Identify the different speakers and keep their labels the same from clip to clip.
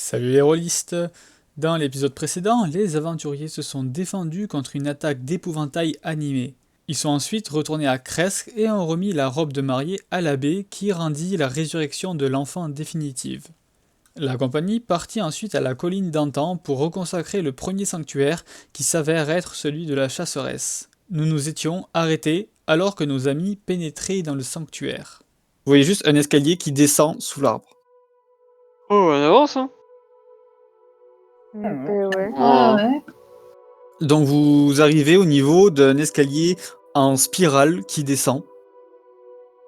Speaker 1: Salut les rôlistes! Dans l'épisode précédent, les aventuriers se sont défendus contre une attaque d'épouvantail animé. Ils sont ensuite retournés à Cresques et ont remis la robe de mariée à l'abbé qui rendit la résurrection de l'enfant définitive. La compagnie partit ensuite à la colline d'Antan pour reconsacrer le premier sanctuaire qui s'avère être celui de la chasseresse. Nous nous étions arrêtés alors que nos amis pénétraient dans le sanctuaire. Vous voyez juste un escalier qui descend sous l'arbre.
Speaker 2: Oh, on avance, hein.
Speaker 3: Ouais.
Speaker 2: Oh.
Speaker 4: ouais.
Speaker 1: Donc vous arrivez au niveau d'un escalier en spirale qui descend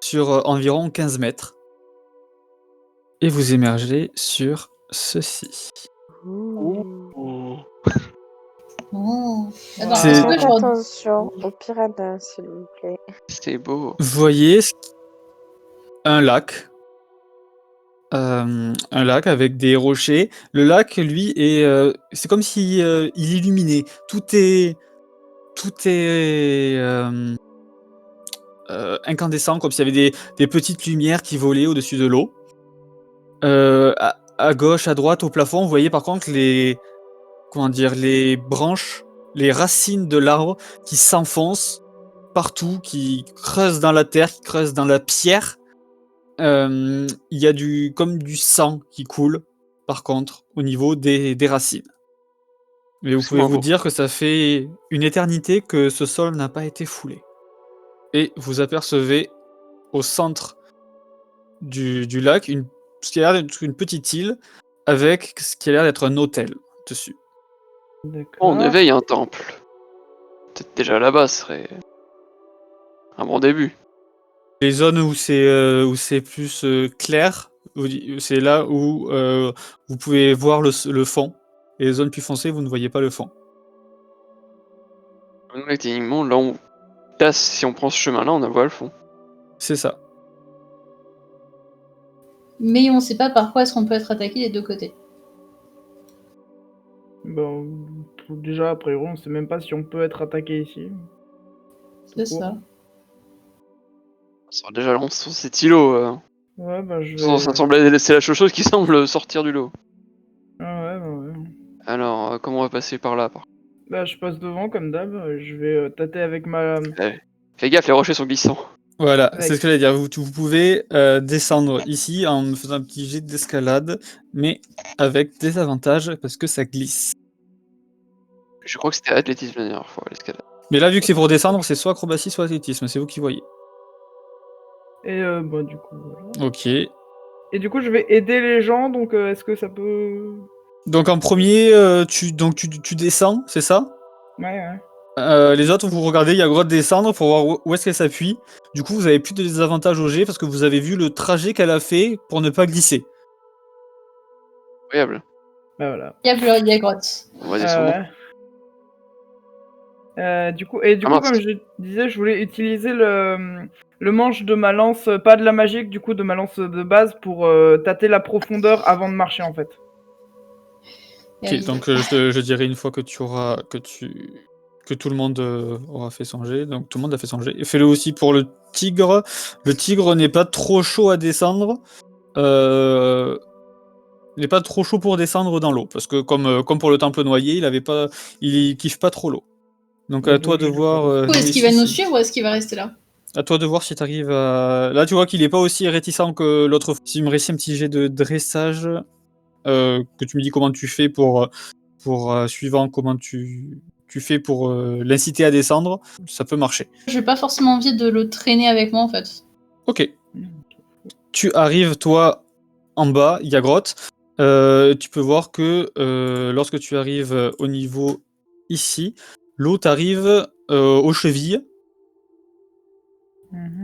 Speaker 1: sur environ 15 mètres. Et vous émergez sur ceci.
Speaker 2: Oh.
Speaker 4: Oh. Attends,
Speaker 1: C'est-
Speaker 4: est-ce que je
Speaker 3: Attention aux piranhas, s'il vous plaît.
Speaker 2: C'est beau.
Speaker 1: Vous voyez un lac. Un lac avec des rochers. Le lac, lui, c'est comme si il illuminait. Tout est incandescent, comme s'il y avait des petites lumières qui volaient au-dessus de l'eau. À gauche, à droite, au plafond, vous voyez par contre les branches, les racines de l'arbre qui s'enfoncent partout, qui creusent dans la terre, qui creusent dans la pierre. Il y a comme du sang qui coule, par contre, au niveau des racines. Mais vous
Speaker 2: C'est
Speaker 1: pouvez vous
Speaker 2: marrant.
Speaker 1: dire que ça fait une éternité que ce sol n'a pas été foulé. Et vous apercevez au centre du lac ce qui a l'air d'être une petite île avec ce qui a l'air d'être un hôtel dessus.
Speaker 2: Oh, on éveille un temple. Peut-être déjà là-bas, ce serait un bon début.
Speaker 1: Les zones où c'est plus clair, c'est là où vous pouvez voir le fond. Et les zones plus foncées, vous ne voyez pas le fond.
Speaker 2: Donc, techniquement, là, si on prend ce chemin-là, on voit le fond.
Speaker 1: C'est ça.
Speaker 4: Mais on sait pas par quoi est-ce qu'on peut être attaqué des deux côtés.
Speaker 5: Bon, déjà, a priori, on sait même pas si on peut être attaqué ici.
Speaker 4: C'est
Speaker 5: Tout court.
Speaker 4: ça.
Speaker 2: On sera déjà lancé sur cet îlot.
Speaker 5: Ouais, bah je
Speaker 2: C'est la seule chose qui semble sortir du lot.
Speaker 5: Ah ouais.
Speaker 2: Alors, comment on va passer par là
Speaker 5: Là, je passe devant comme d'hab. Je vais tâter avec ma.
Speaker 2: Fais gaffe, les rochers sont glissants.
Speaker 1: Voilà,
Speaker 5: Ouais.
Speaker 1: c'est ce que j'allais dire. Vous pouvez descendre ici en faisant un petit jet d'escalade, mais avec des avantages parce que ça glisse.
Speaker 2: Je crois que c'était athlétisme la dernière fois, l'escalade.
Speaker 1: Mais là, vu que c'est pour descendre, c'est soit acrobatie, soit athlétisme. C'est vous qui voyez.
Speaker 5: Et bah, du coup. Voilà.
Speaker 1: Ok.
Speaker 5: Et du coup, je vais aider les gens, donc est-ce que ça peut.
Speaker 1: Donc en premier, tu descends, c'est ça?
Speaker 5: Ouais.
Speaker 1: Les autres, vous regardez, il y a le droit de descendre pour voir où est-ce qu'elle s'appuie. Du coup, vous avez plus de désavantages au jet parce que vous avez vu le trajet qu'elle a fait pour ne pas glisser.
Speaker 2: Incroyable.
Speaker 5: Bah voilà.
Speaker 4: Il y a grotte.
Speaker 2: On va descendre.
Speaker 5: Du coup,
Speaker 2: mince.
Speaker 5: comme je disais, je voulais utiliser le manche de ma lance, pas de la magique, du coup, de ma lance de base pour tâter la profondeur avant de marcher, en fait.
Speaker 1: Ok, donc je dirais une fois que que tout le monde aura fait son jet, donc tout le monde a fait son jet. Et fais-le aussi pour le tigre. Le tigre n'est pas trop chaud à descendre. Il n'est pas trop chaud pour descendre dans l'eau, parce que comme pour le temple noyé, il kiffe pas trop l'eau. Donc à toi de voir.
Speaker 4: Est-ce qu'il va nous suivre ou est-ce qu'il va rester là?
Speaker 1: À toi de voir si tu arrives à. Là, tu vois qu'il est pas aussi réticent que l'autre fois. Si tu me réussis un petit jet de dressage, que tu me dis comment tu fais pour suivant comment tu fais pour l'inciter à descendre, ça peut marcher.
Speaker 4: J'ai pas forcément envie de le traîner avec moi en fait.
Speaker 1: Ok. Tu arrives, toi, en bas, il y a grotte. Tu peux voir que lorsque tu arrives au niveau ici, l'eau t'arrive aux chevilles.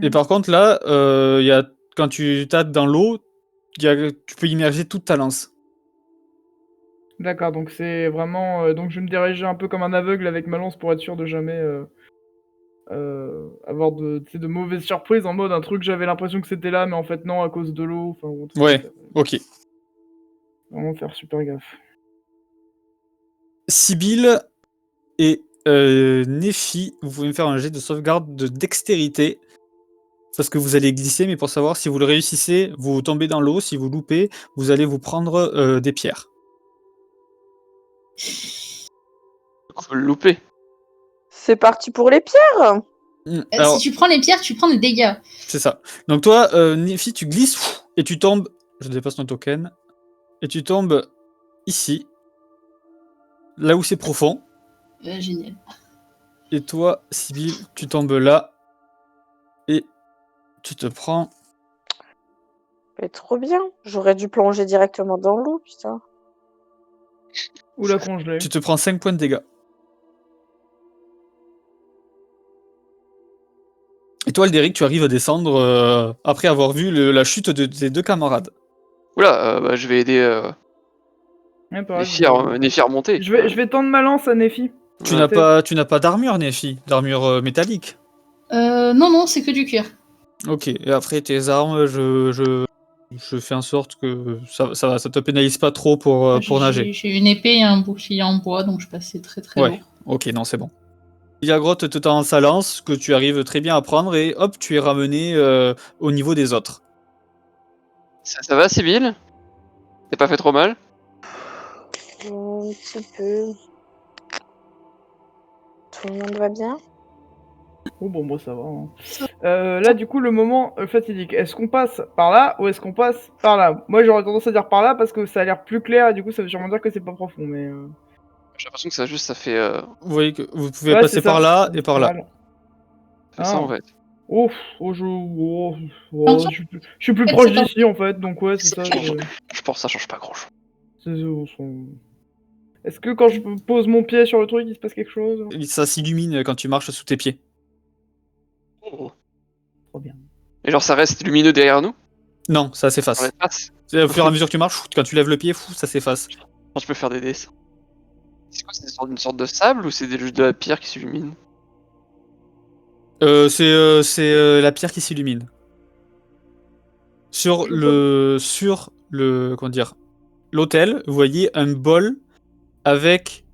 Speaker 1: Et par contre, là, quand tu tâtes dans l'eau, tu peux immerger toute ta lance.
Speaker 5: D'accord, donc c'est vraiment. Donc je vais me diriger un peu comme un aveugle avec ma lance pour être sûr de jamais avoir de mauvaises surprises en mode un truc, j'avais l'impression que c'était là, mais en fait non, à cause de l'eau. Enfin, ou un truc
Speaker 1: Ouais,
Speaker 5: comme ça.
Speaker 1: ok.
Speaker 5: Vraiment faire super gaffe.
Speaker 1: Sibylle et Nephi, vous pouvez me faire un jet de sauvegarde de dextérité. Parce que vous allez glisser, mais pour savoir si vous le réussissez, vous tombez dans l'eau. Si vous loupez, vous allez vous prendre des pierres.
Speaker 2: Faut le louper.
Speaker 3: C'est parti pour les pierres.
Speaker 1: Alors,
Speaker 4: Si tu prends les pierres, tu prends des dégâts.
Speaker 1: c'est ça. Donc toi, Nephi, tu glisses et tu tombes. Je dépasse ton token. Et tu tombes ici. Là où c'est profond.
Speaker 4: Génial.
Speaker 1: Et toi, Sibyl, tu tombes là. Et tu te prends.
Speaker 3: Mais trop bien. J'aurais dû plonger directement dans l'eau, putain.
Speaker 5: Ou la congeler.
Speaker 1: Tu te prends 5 points de dégâts. Et toi, Aldéric, tu arrives à descendre après avoir vu la chute de tes 2 camarades.
Speaker 2: Oula, bah, je vais aider
Speaker 5: Ouais, pareil,
Speaker 2: Nephi à remonter.
Speaker 5: je vais tendre ma lance à Nephi.
Speaker 1: Tu
Speaker 2: Ouais.
Speaker 1: n'as pas d'armure, Nephi, d'armure métallique.
Speaker 4: Non, c'est que du cuir.
Speaker 1: Ok, et après tes armes, je fais en sorte que ça te pénalise pas trop pour nager.
Speaker 4: J'ai une épée et un bouclier en bois, donc je passais très très
Speaker 1: Ouais,
Speaker 4: lourd.
Speaker 1: ok, non, c'est bon. Yagrotte te tend sa lance, que tu arrives très bien à prendre, et hop, tu es ramené au niveau des autres.
Speaker 2: Ça va, Sibyl? T'as pas fait trop mal?
Speaker 3: Un petit peu. Tout le monde va bien?
Speaker 5: Oh bon, moi ça va. Hein. Là, du coup, le moment fatidique. Est-ce qu'on passe par là ou est-ce qu'on passe par là? Moi, j'aurais tendance à dire par là parce que ça a l'air plus clair et du coup, ça veut sûrement dire que c'est pas profond. Mais
Speaker 2: J'ai l'impression que ça fait.
Speaker 1: Vous voyez que vous pouvez
Speaker 5: ouais,
Speaker 1: passer
Speaker 5: c'est ça.
Speaker 1: par là et par là.
Speaker 2: Ça fait ça en fait.
Speaker 5: Oh,
Speaker 4: Attention.
Speaker 5: je suis plus
Speaker 4: Faites
Speaker 5: proche
Speaker 4: cet
Speaker 5: d'ici en fait, donc ouais, c'est ça.
Speaker 2: Je pense que ça change pas grand chose.
Speaker 5: Est-ce que quand je pose mon pied sur le truc, il se passe quelque chose?
Speaker 1: Ça s'illumine quand tu marches sous tes pieds.
Speaker 2: Oh.
Speaker 5: Trop bien.
Speaker 2: Et genre ça reste lumineux derrière nous?
Speaker 1: Non, ça
Speaker 2: Dans
Speaker 1: s'efface.
Speaker 2: l'espace?
Speaker 1: Au fur et à mesure que tu marches, quand tu lèves le pied, ça s'efface.
Speaker 2: Je peux faire des dessins. C'est quoi? C'est une sorte de sable ou c'est juste de la pierre qui s'illumine?
Speaker 1: C'est la pierre qui s'illumine. Sur le comment dire, l'autel, vous voyez un bol avec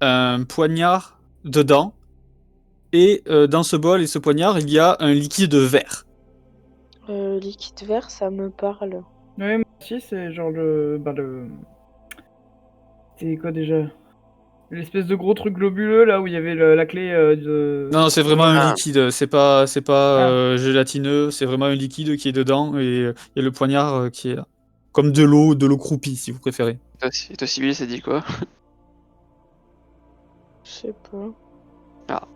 Speaker 1: un poignard dedans. Et dans ce bol et ce poignard, il y a un liquide vert.
Speaker 3: Liquide vert, ça me parle.
Speaker 5: Ouais, moi aussi, c'est genre le. C'était quoi déjà? L'espèce de gros truc globuleux là où il y avait la clé de.
Speaker 1: Non, c'est vraiment un
Speaker 2: Ah.
Speaker 1: liquide. C'est pas gélatineux. C'est vraiment un liquide qui est dedans et il y a le poignard qui est là. Comme de l'eau croupie, si vous préférez.
Speaker 2: Et toi, Sibyl, ça dit quoi?
Speaker 3: Je sais pas.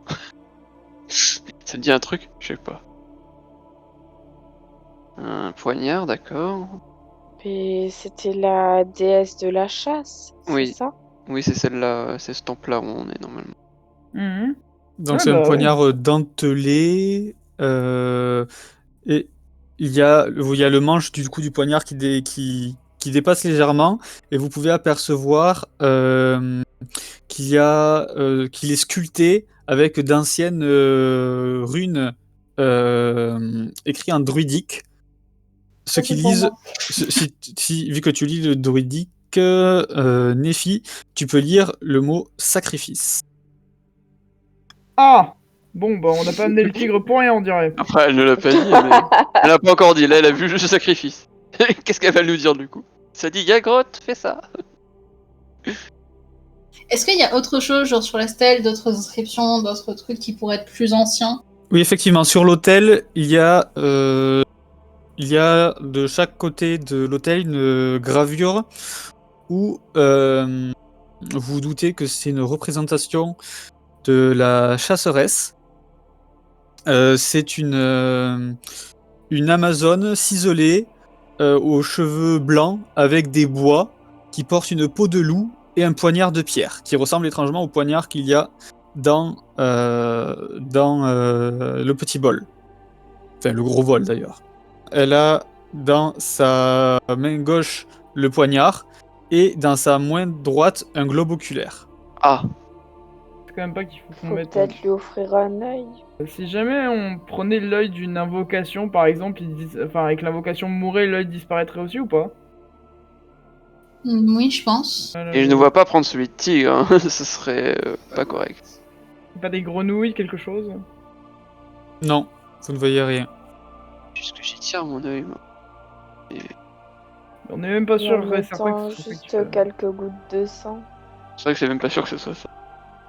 Speaker 2: Ça te dit un truc? Je sais pas. Un poignard, d'accord.
Speaker 3: Et c'était la déesse de la chasse,
Speaker 2: Oui.
Speaker 3: c'est ça?
Speaker 2: Oui, c'est celle-là, c'est ce temple-là où on est normalement.
Speaker 5: Mhm.
Speaker 1: Donc
Speaker 5: Ouais,
Speaker 1: c'est un
Speaker 5: bah,
Speaker 1: poignard dentelé. Et il y a le manche du coup du poignard qui dépasse légèrement. Et vous pouvez apercevoir qu'il est sculpté avec d'anciennes runes écrites en druidique. Ceux qui lisent, vu que tu lis le druidique, Nephi, tu peux lire le mot sacrifice.
Speaker 5: Ah! Bon, bah, on n'a pas amené le tigre pour rien, on dirait.
Speaker 2: Après, elle ne l'a pas dit, mais. Elle l'a pas encore dit, là, elle a vu juste le sacrifice. Qu'est-ce qu'elle va nous dire du coup? Ça dit Yagrotte, fais ça!
Speaker 4: Est-ce qu'il y a autre chose, genre sur la stèle, d'autres inscriptions, d'autres trucs qui pourraient être plus anciens?
Speaker 1: Oui, effectivement, sur l'autel, il y a de chaque côté de l'autel une gravure où vous vous doutez que c'est une représentation de la chasseresse. C'est une amazone ciselée aux cheveux blancs avec des bois qui porte une peau de loup et un poignard de pierre qui ressemble étrangement au poignard qu'il y a dans le petit bol. Enfin, le gros bol d'ailleurs. Elle a dans sa main gauche le poignard et dans sa main droite un globe oculaire.
Speaker 5: C'est
Speaker 2: Ah!
Speaker 5: quand même pas qu'il faut qu'on
Speaker 3: Faut
Speaker 5: mette.
Speaker 3: peut-être lui offrir un œil.
Speaker 5: Si jamais on prenait l'œil d'une invocation, par exemple, enfin, avec l'invocation mourait, l'œil disparaîtrait aussi ou pas?
Speaker 4: Oui, je pense.
Speaker 2: Et je ne vois pas prendre celui de tigre, hein. Ce serait pas correct.
Speaker 5: Pas des grenouilles, quelque chose?
Speaker 1: Non, vous ne voyez rien.
Speaker 2: Juste que j'y tire mon œil, moi.
Speaker 5: On est même pas
Speaker 3: Et
Speaker 5: sûr
Speaker 3: en
Speaker 5: et certain
Speaker 3: mettant
Speaker 5: que ce soit
Speaker 3: juste
Speaker 5: effectif.
Speaker 3: quelques gouttes de sang.
Speaker 2: C'est vrai que c'est même pas sûr que ce soit ça.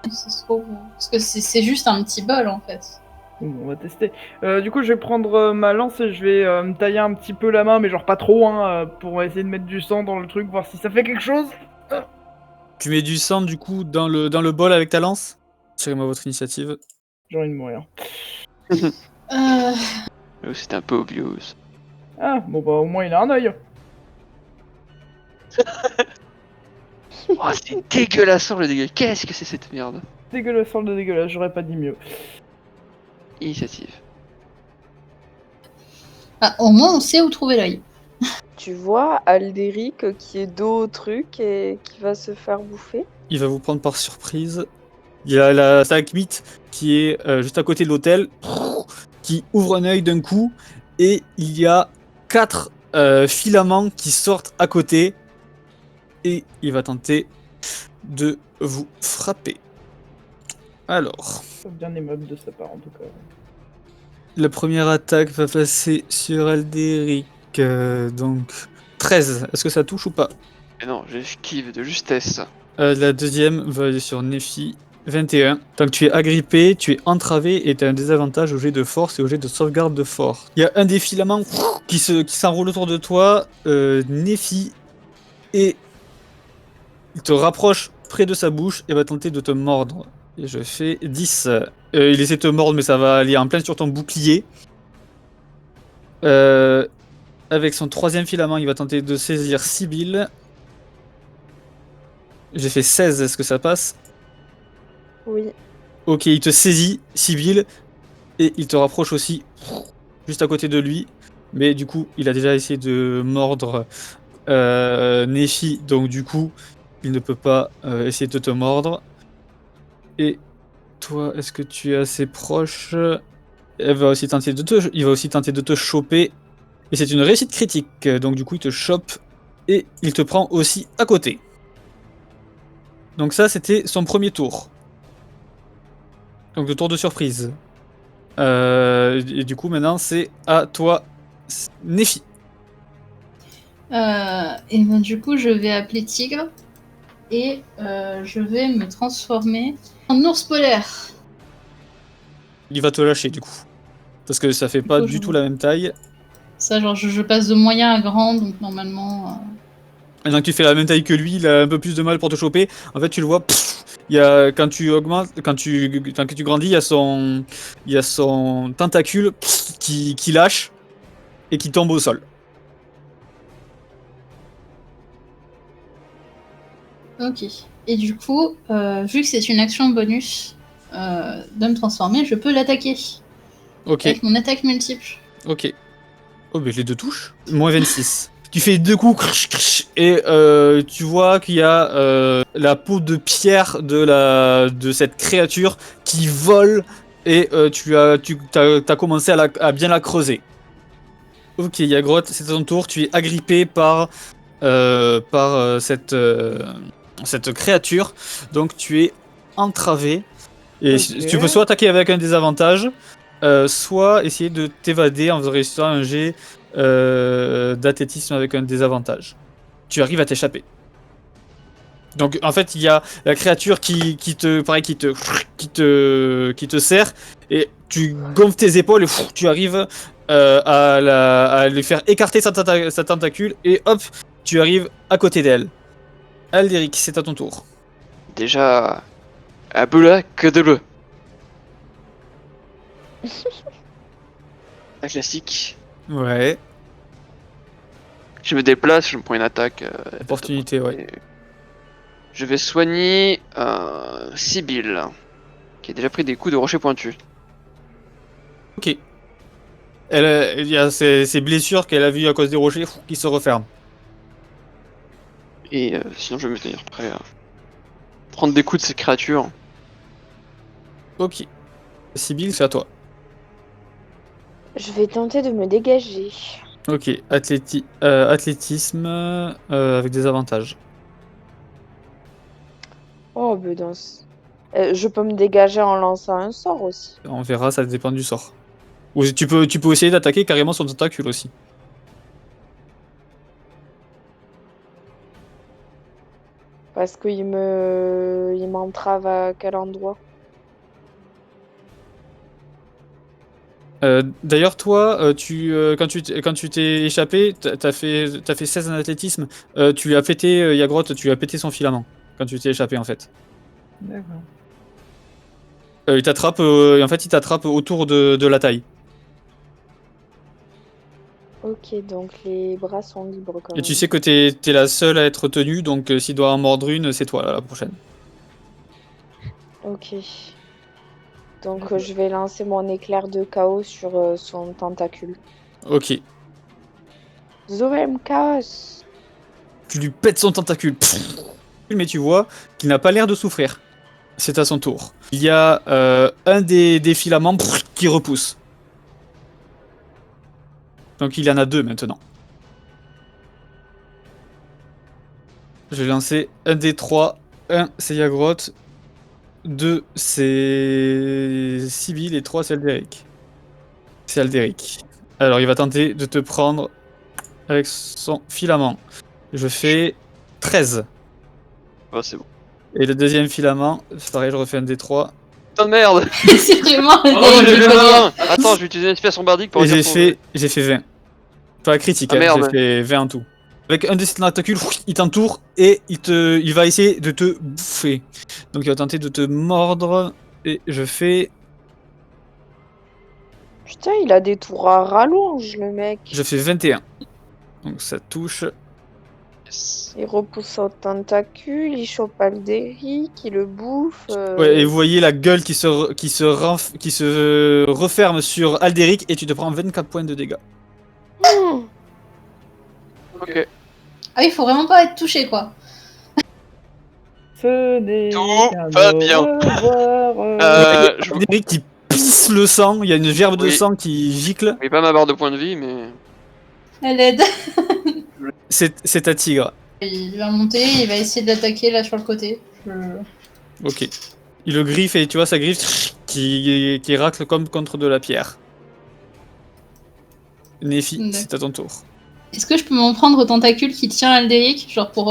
Speaker 4: Ça se trouve, parce que c'est juste un petit bol en fait.
Speaker 5: Bon, on va tester. Du coup, je vais prendre ma lance et je vais me tailler un petit peu la main, mais genre pas trop, hein, pour essayer de mettre du sang dans le truc, voir si ça fait quelque chose.
Speaker 1: Tu mets du sang du coup dans le bol avec ta lance. Tirez-moi votre initiative.
Speaker 5: J'ai envie de mourir.
Speaker 2: C'était un peu obvious.
Speaker 5: Ah, bon bah au moins il a un œil.
Speaker 2: Oh, c'est dégueulassant le dégât. Qu'est-ce que c'est cette merde?
Speaker 5: Dégueulasse, sorte de dégueulasse, j'aurais pas dit mieux.
Speaker 2: Initiative.
Speaker 4: Ah, au moins on sait où trouver l'œil.
Speaker 3: Tu vois Aldéric qui est dos au truc et qui va se faire bouffer.
Speaker 1: Il va vous prendre par surprise. Il y a la stalagmite qui est juste à côté de l'hôtel, qui ouvre un œil d'un coup, et il y a 4 filaments qui sortent à côté, et il va tenter de vous frapper. Alors,
Speaker 5: C'est bien aimable de sa part en tout cas.
Speaker 1: la première attaque va passer sur Aldéric, donc 13. Est-ce que ça touche ou pas?
Speaker 2: Mais non, j'esquive de justesse.
Speaker 1: La deuxième va aller sur Nephi, 21. Tant que tu es agrippé, tu es entravé et tu as un désavantage au jet de force et au jet de sauvegarde de force. Il y a un des filaments qui s'enroule autour de toi, Nephi, et il te rapproche près de sa bouche et va tenter de te mordre. Et je fais 10. Il essaie de te mordre, mais ça va aller en plein sur ton bouclier. Avec son troisième filament, il va tenter de saisir Sibyl. J'ai fait 16, est-ce que ça passe?
Speaker 3: Oui.
Speaker 1: Ok, il te saisit, Sibyl, et il te rapproche aussi, juste à côté de lui. Mais du coup, il a déjà essayé de mordre Nephi, donc du coup, il ne peut pas essayer de te mordre. Et toi, est-ce que tu es assez proche? Il va aussi tenter de te choper. Et c'est une réussite critique, donc du coup, il te chope et il te prend aussi à côté. Donc ça, c'était son premier tour. Donc le tour de surprise. Et du coup, maintenant, c'est à toi, Nephi.
Speaker 4: Et ben, du coup, je vais appeler Tigre et je vais me transformer en ours polaire.
Speaker 1: Il va te lâcher, du coup. Parce que ça fait pas
Speaker 4: coup,
Speaker 1: du tout la même taille.
Speaker 4: Ça, genre, je passe de moyen à grand, donc normalement.
Speaker 1: Maintenant que tu fais la même taille que lui, il a un peu plus de mal pour te choper. En fait, tu le vois, il y a, quand tu augmentes, quand tu grandis, il y a son tentacule qui lâche et qui tombe au sol.
Speaker 4: Ok. Et du coup, vu que c'est une action bonus de me transformer, je peux l'attaquer.
Speaker 1: Ok,
Speaker 4: Avec mon attaque multiple.
Speaker 1: ok. Oh, mais les deux touches. Moins 26. Tu fais deux coups et tu vois qu'il y a la peau de pierre de cette créature qui vole et t'as commencé à bien la creuser. Ok, Yagroth, c'est à ton tour. Tu es agrippé par cette créature, donc tu es entravé. Et
Speaker 5: Ok.
Speaker 1: tu peux soit attaquer avec un désavantage, soit essayer de t'évader en réussissant un jet d'athlétisme avec un désavantage. Tu arrives à t'échapper. Donc en fait il y a la créature qui te serre et tu gonfles tes épaules et tu arrives à lui faire écarter sa tentacule et hop tu arrives à côté d'elle. Aldéric, c'est à ton tour.
Speaker 2: Déjà, un peu là que de bleu. Un classique.
Speaker 1: Ouais,
Speaker 2: Je me déplace, je me prends une attaque.
Speaker 1: opportunité, ouais.
Speaker 2: Je vais soigner Sibyl, qui a déjà pris des coups de rocher pointu.
Speaker 1: Ok. Il y a ces blessures qu'elle a vues à cause des rochers qui se referment.
Speaker 2: Et sinon, je vais me tenir prêt à prendre des coups de ces créatures.
Speaker 1: Ok. Sibyl, c'est à toi.
Speaker 3: Je vais tenter de me dégager.
Speaker 1: Ok, athlétisme avec des avantages.
Speaker 3: Oh, ben je peux me dégager en lançant un sort aussi.
Speaker 1: On verra, ça dépend du sort. Ou tu peux essayer d'attaquer carrément son tentacule aussi.
Speaker 3: Parce qu'il m'entrave à quel endroit?
Speaker 1: D'ailleurs, toi, quand tu t'es échappé, t'as fait 16 en athlétisme, tu lui as pété, Yagrot, tu lui as pété son filament quand tu t'es échappé en fait.
Speaker 5: D'accord.
Speaker 1: Il t'attrape, en fait, il t'attrape autour de la taille.
Speaker 3: Ok, donc les bras sont libres quand
Speaker 1: Et
Speaker 3: même.
Speaker 1: tu sais que t'es la seule à être tenue, donc s'il doit en mordre une, c'est toi la prochaine.
Speaker 3: Ok. Donc je vais lancer mon éclair de chaos sur son tentacule.
Speaker 1: Ok.
Speaker 3: Zoem chaos.
Speaker 1: Tu lui pètes son tentacule. Pfff. Mais tu vois qu'il n'a pas l'air de souffrir. C'est à son tour. Il y a un des filaments qui repousse. Donc il y en a 2 maintenant. Je vais lancer un des 3. 1 c'est Yagrot. 2 c'est Sibyl et 3 c'est Alderic. C'est Alderic. Alors il va tenter de te prendre avec son filament. Je fais 13.
Speaker 2: Oh, c'est bon.
Speaker 1: Et le deuxième filament, c'est pareil, je refais un des 3.
Speaker 2: Putain de merde.
Speaker 4: C'est vraiment
Speaker 2: Oh,
Speaker 4: le
Speaker 2: j'ai
Speaker 4: délire
Speaker 2: fait
Speaker 4: du collier.
Speaker 2: 20. Attends, je vais utiliser une inspiration bardique pour
Speaker 1: Et
Speaker 2: dire
Speaker 1: j'ai fait 20. Pas critique,
Speaker 2: Ah,
Speaker 1: hein,
Speaker 2: merde.
Speaker 1: j'ai fait 20 en tout. Avec un de ses tentacules, il t'entoure et il va essayer de te bouffer. Donc il va tenter de te mordre. Et je fais
Speaker 3: Putain, il a des tours à rallonge, le mec.
Speaker 1: 21. Donc ça touche.
Speaker 2: Yes.
Speaker 3: Il repousse son tentacule, il chope Alderic, il le bouffe.
Speaker 1: Ouais, et vous voyez la gueule qui se referme sur Alderic et tu te prends 24 points de dégâts.
Speaker 3: Mmh.
Speaker 2: Ok.
Speaker 4: Ah, il faut vraiment pas être touché, quoi.
Speaker 5: Ce n'est
Speaker 2: Tout
Speaker 5: qu'un
Speaker 2: va
Speaker 5: au
Speaker 2: bien.
Speaker 5: revoir.
Speaker 2: Je
Speaker 1: Alderic qui pisse le sang, il y a une gerbe de
Speaker 2: Oui.
Speaker 1: sang qui gicle.
Speaker 2: n'ai pas ma barre de points de vie, mais.
Speaker 4: Elle aide.
Speaker 1: C'est ta tigre.
Speaker 4: Il va monter, il va essayer de l'attaquer là sur le côté.
Speaker 1: Ok. Il le griffe et tu vois sa griffe qui racle comme contre de la pierre. Néfi,
Speaker 4: D'accord.
Speaker 1: c'est à ton tour.
Speaker 4: Est-ce que je peux m'en prendre au tentacule qui tient Alderic, genre pour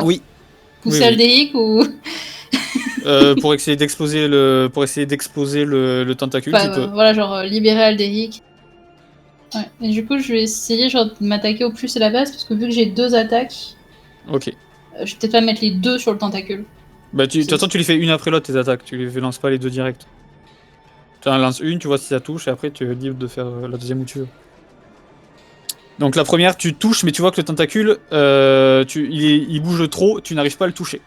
Speaker 1: Oui.
Speaker 4: pousser
Speaker 1: Oui, oui.
Speaker 4: Alderic ou
Speaker 1: Pour essayer d'exploser le tentacule,
Speaker 4: Enfin,
Speaker 1: tu peux.
Speaker 4: voilà, genre libérer Alderic. Ouais. Et du coup, je vais essayer genre de m'attaquer au plus à la base parce que vu que j'ai 2 attaques,
Speaker 1: Ok.
Speaker 4: je vais peut-être pas mettre les 2 sur le tentacule.
Speaker 1: Bah, de toute façon, tu les fais une après l'autre, tes attaques. Tu les lances pas les 2 direct. Tu en lances une, tu vois si ça touche, et après, tu es libre de faire la deuxième où tu veux. Donc, la première, tu touches, mais tu vois que le tentacule, il bouge trop, tu n'arrives pas à le toucher.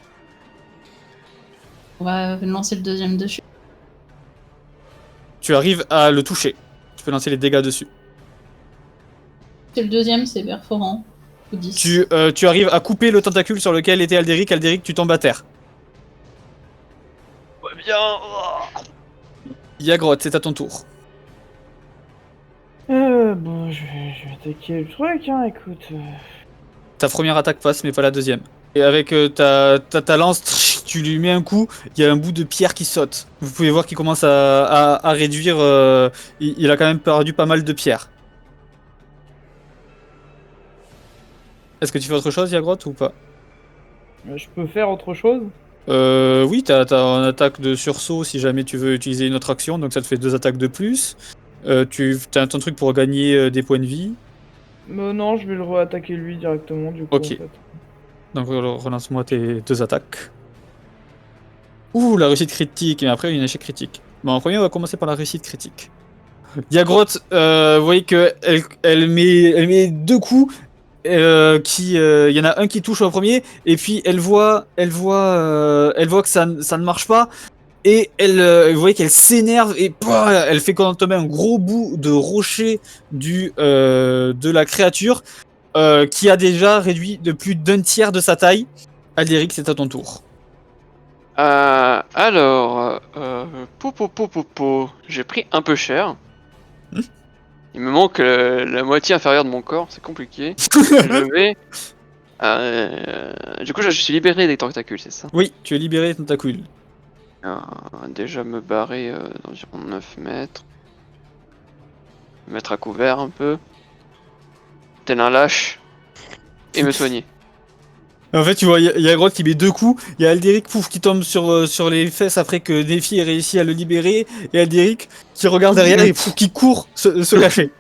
Speaker 4: On va lancer le deuxième dessus.
Speaker 1: Tu arrives à le toucher. Tu peux lancer les dégâts dessus.
Speaker 4: Et le deuxième, c'est perforant. Ou 10.
Speaker 1: Tu arrives à couper le tentacule sur lequel était Alderic. Alderic, tu tombes à terre.
Speaker 2: Ouais, bien.
Speaker 1: Yagrot, c'est à ton tour.
Speaker 5: Bon, je vais attaquer le truc, hein, écoute.
Speaker 1: Ta première attaque passe, mais pas la deuxième. Et avec ta lance, tu lui mets un coup, il y a un bout de pierre qui saute. Vous pouvez voir qu'il commence à réduire. Il a quand même perdu pas mal de pierres. Est-ce que tu fais autre chose, Yagrot, ou pas?
Speaker 5: Je peux faire autre chose?
Speaker 1: Oui, t'as un attaque de sursaut si jamais tu veux utiliser une autre action, donc ça te fait 2 attaques de plus. T'as ton truc pour gagner des points de vie.
Speaker 5: Non, je vais le re-attaquer lui directement, du coup.
Speaker 1: Ok.
Speaker 5: En fait.
Speaker 1: Donc relance-moi tes 2 attaques. Ouh, la réussite critique, mais après une échec critique. Bon, en premier, on va commencer par la réussite critique. Yagrot, vous voyez que elle met 2 coups. Il y en a un qui touche au premier, et puis elle voit que ça ne marche pas, et vous voyez qu'elle s'énerve et elle fait tomber un gros bout de rocher de la créature qui a déjà réduit de plus d'un tiers de sa taille. Alderic, c'est à ton tour.
Speaker 2: Alors, j'ai pris un peu cher. Il me manque la moitié inférieure de mon corps, c'est compliqué. Je vais. Du coup, je suis libéré des tentacules, c'est ça?
Speaker 1: Oui, tu es libéré de tentacule.
Speaker 2: Déjà me barrer d'environ 9 mètres. Me mettre à couvert un peu. Tel un lâche. Et me soigner.
Speaker 1: En fait, tu vois, il y a Grotte qui met 2 coups, il y a Alderic pouf, qui tombe sur les fesses après que Nephi ait réussi à le libérer, et Alderic qui regarde derrière et pouf, qui court se cacher.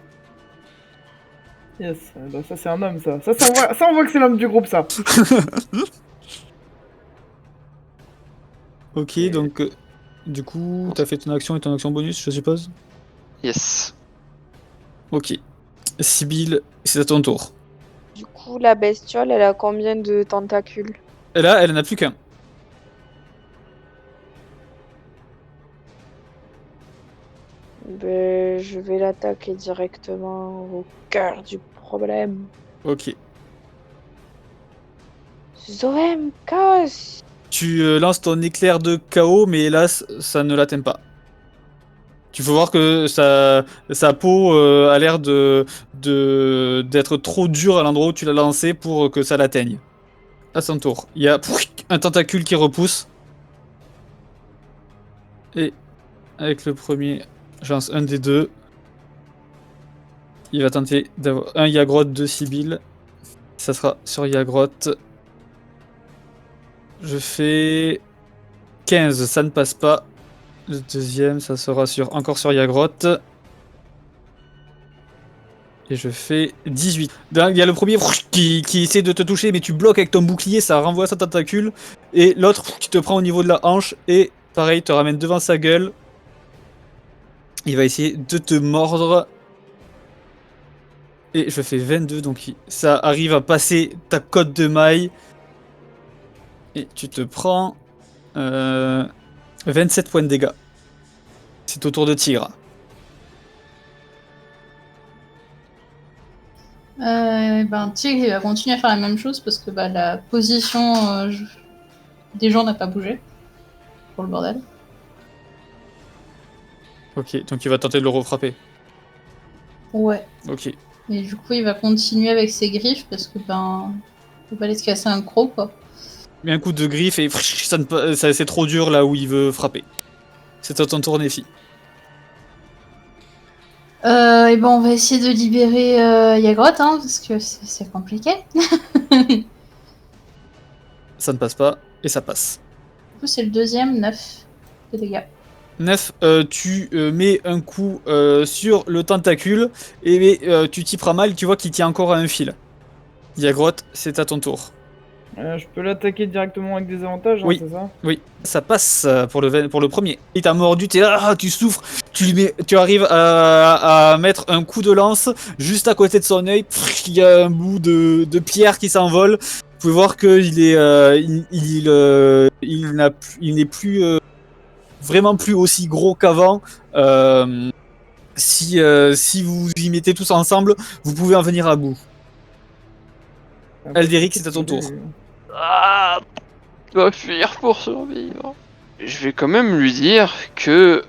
Speaker 5: Yes, bah ça c'est un homme ça. Ça on voit que c'est l'homme du groupe ça.
Speaker 1: Ok, donc du coup, t'as fait ton action et ton action bonus, je suppose.
Speaker 2: Yes.
Speaker 1: Ok. Sibylle, c'est à ton tour.
Speaker 3: Du coup, la bestiole, elle a combien de tentacules?
Speaker 1: Et là, elle en a plus qu'un.
Speaker 3: Ben, je vais l'attaquer directement au cœur du problème.
Speaker 1: Ok.
Speaker 3: Zoem, casse!
Speaker 1: Tu lances ton éclair de chaos, mais hélas, ça ne l'atteint pas. Tu faut voir que sa peau a l'air d'être trop dure à l'endroit où tu l'as lancé pour que ça l'atteigne. À son tour, il y a un tentacule qui repousse. Et avec le premier, je lance un des deux. Il va tenter d'avoir un Yagrotte de Sibylle. Ça sera sur Yagrotte. Je fais 15, ça ne passe pas. Le deuxième, ça sera encore sur Yagrotte. Et je fais 18. Il y a le premier qui essaie de te toucher, mais tu bloques avec ton bouclier, ça renvoie sa tentacule. Et l'autre qui te prend au niveau de la hanche, et pareil, te ramène devant sa gueule. Il va essayer de te mordre. Et je fais 22, donc ça arrive à passer ta cote de maille. Et tu te prends 27 points de dégâts. C'est au tour de Tigre.
Speaker 4: Tigre il va continuer à faire la même chose parce que la position des gens n'a pas bougé. Pour le bordel.
Speaker 1: Ok, donc il va tenter de le refrapper.
Speaker 4: Ouais.
Speaker 1: Ok.
Speaker 4: Et du coup, il va continuer avec ses griffes parce que faut pas aller se casser un croc quoi.
Speaker 1: Il met un coup de griffe et c'est trop dur là où il veut frapper. C'est à ton tour, Nephi.
Speaker 4: On va essayer de libérer Yagrotte parce que c'est compliqué.
Speaker 1: Ça ne passe pas et ça passe.
Speaker 4: Du coup, c'est le deuxième, 9 de dégâts.
Speaker 1: 9, tu mets un coup sur le tentacule et tu t'y prends mal, tu vois qu'il tient encore à un fil. Yagrotte, c'est à ton tour.
Speaker 5: Je peux l'attaquer directement avec des avantages,
Speaker 1: Oui.
Speaker 5: c'est ça?
Speaker 1: Oui, ça passe pour le premier. Il t'a mordu, t'es là, tu souffres, tu arrives à mettre un coup de lance juste à côté de son œil. Il y a un bout de pierre qui s'envole. Vous pouvez voir qu'il est, il n'est plus vraiment plus aussi gros qu'avant. Si vous y mettez tous ensemble, vous pouvez en venir à bout. Alderic, c'est à ton tour.
Speaker 2: Ah, doit fuir pour survivre. Je vais quand même lui dire que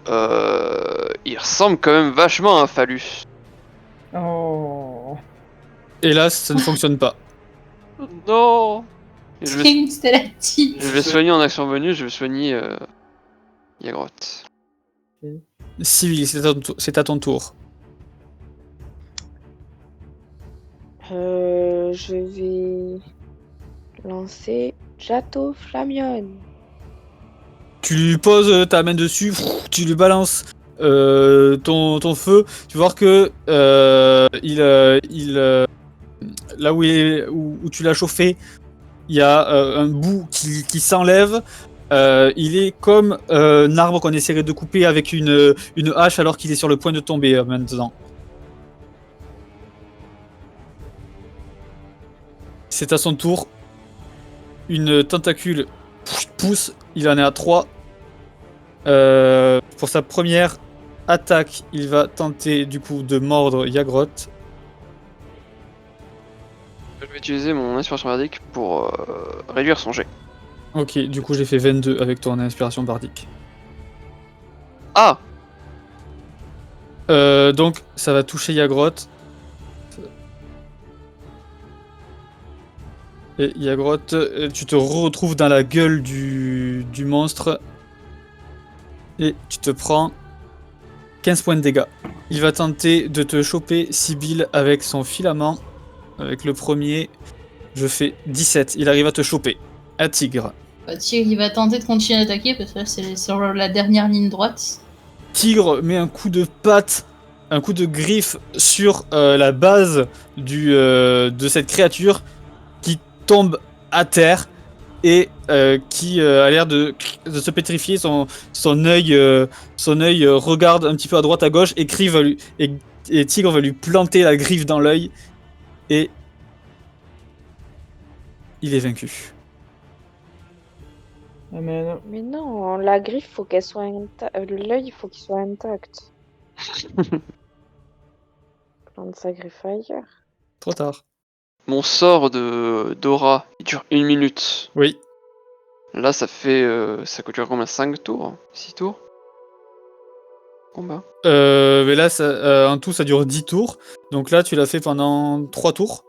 Speaker 2: il ressemble quand même vachement à un phallus.
Speaker 5: Oh.
Speaker 1: Hélas, ça ne fonctionne pas.
Speaker 2: Non.
Speaker 4: C'est une stalactite.
Speaker 2: Je vais soigner en action bonus, je vais soigner Yagrotte.
Speaker 1: Sylvie, c'est à ton tour.
Speaker 3: Je vais lancer Jato Flamion.
Speaker 1: Tu lui poses ta main dessus, tu lui balances ton feu. Tu vas voir que là où tu l'as chauffé, il y a un bout qui s'enlève. Il est comme un arbre qu'on essaierait de couper avec une hache alors qu'il est sur le point de tomber maintenant. C'est à son tour. Une tentacule pousse, il en est à 3. Pour sa première attaque, il va tenter du coup de mordre Yagrotte.
Speaker 2: Je vais utiliser mon inspiration bardique pour réduire son jet.
Speaker 1: Ok, du coup j'ai fait 22 avec ton inspiration bardique.
Speaker 2: Ah!
Speaker 1: Donc ça va toucher Yagrotte. Et Yagrotte, tu te retrouves dans la gueule du monstre. Et tu te prends 15 points de dégâts. Il va tenter de te choper Sibylle avec son filament. Avec le premier. Je fais 17. Il arrive à te choper. Un tigre.
Speaker 4: Bah, Tigre, il va tenter de continuer à attaquer parce que là, c'est sur la dernière ligne droite.
Speaker 1: Tigre met un coup de patte, un coup de griffe sur la base de cette créature qui tombe à terre et qui a l'air de se pétrifier. Son œil regarde un petit peu à droite à gauche et Tigre va lui planter la griffe dans l'œil et il est vaincu.
Speaker 5: Ah, mais non.
Speaker 3: Mais non, la griffe, faut qu'elle soit intacte. L'œil, il faut qu'il soit intact. Plante sa griffe ailleurs.
Speaker 1: Trop tard.
Speaker 2: Mon sort d'aura, il dure 1 minute.
Speaker 1: Oui.
Speaker 2: Là, ça fait. Ça dure combien? 5 tours? 6 tours? Combat.
Speaker 1: Mais là, en tout, ça dure 10 tours. Donc là, tu l'as fait pendant 3 tours.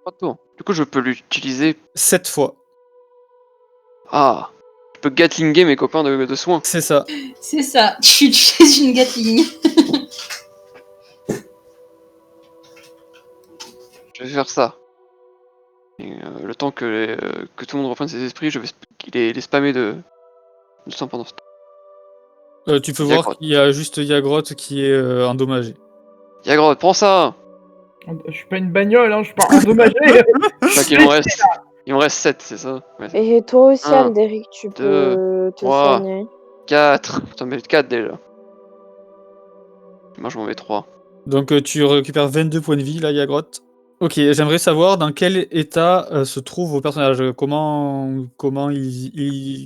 Speaker 2: 3 tours. Du coup, je peux l'utiliser.
Speaker 1: 7 fois.
Speaker 2: Ah! Je peux gatlinger mes copains de soins.
Speaker 1: C'est ça.
Speaker 4: C'est ça, tu utilises une Gatling.
Speaker 2: Je vais faire ça. Et, le temps que tout le monde reprenne ses esprits, je vais les spammer de sang pendant ce temps.
Speaker 1: Tu peux voir qu'il y a juste Yagrotte qui est endommagé.
Speaker 2: Yagro, prends ça!
Speaker 5: Je suis pas une bagnole, hein, je suis pas endommagé.
Speaker 2: Donc il me reste 7, c'est ça? Ouais.
Speaker 3: Et toi aussi,
Speaker 2: Un,
Speaker 3: Alderic, tu
Speaker 2: 2,
Speaker 3: peux te
Speaker 2: 3.
Speaker 3: soigner.
Speaker 2: 4. T'en mets 4 déjà. Moi, je m'en mets 3.
Speaker 1: Donc tu récupères 22 points de vie, là, Yagrotte. Ok, j'aimerais savoir dans quel état se trouvent vos personnages.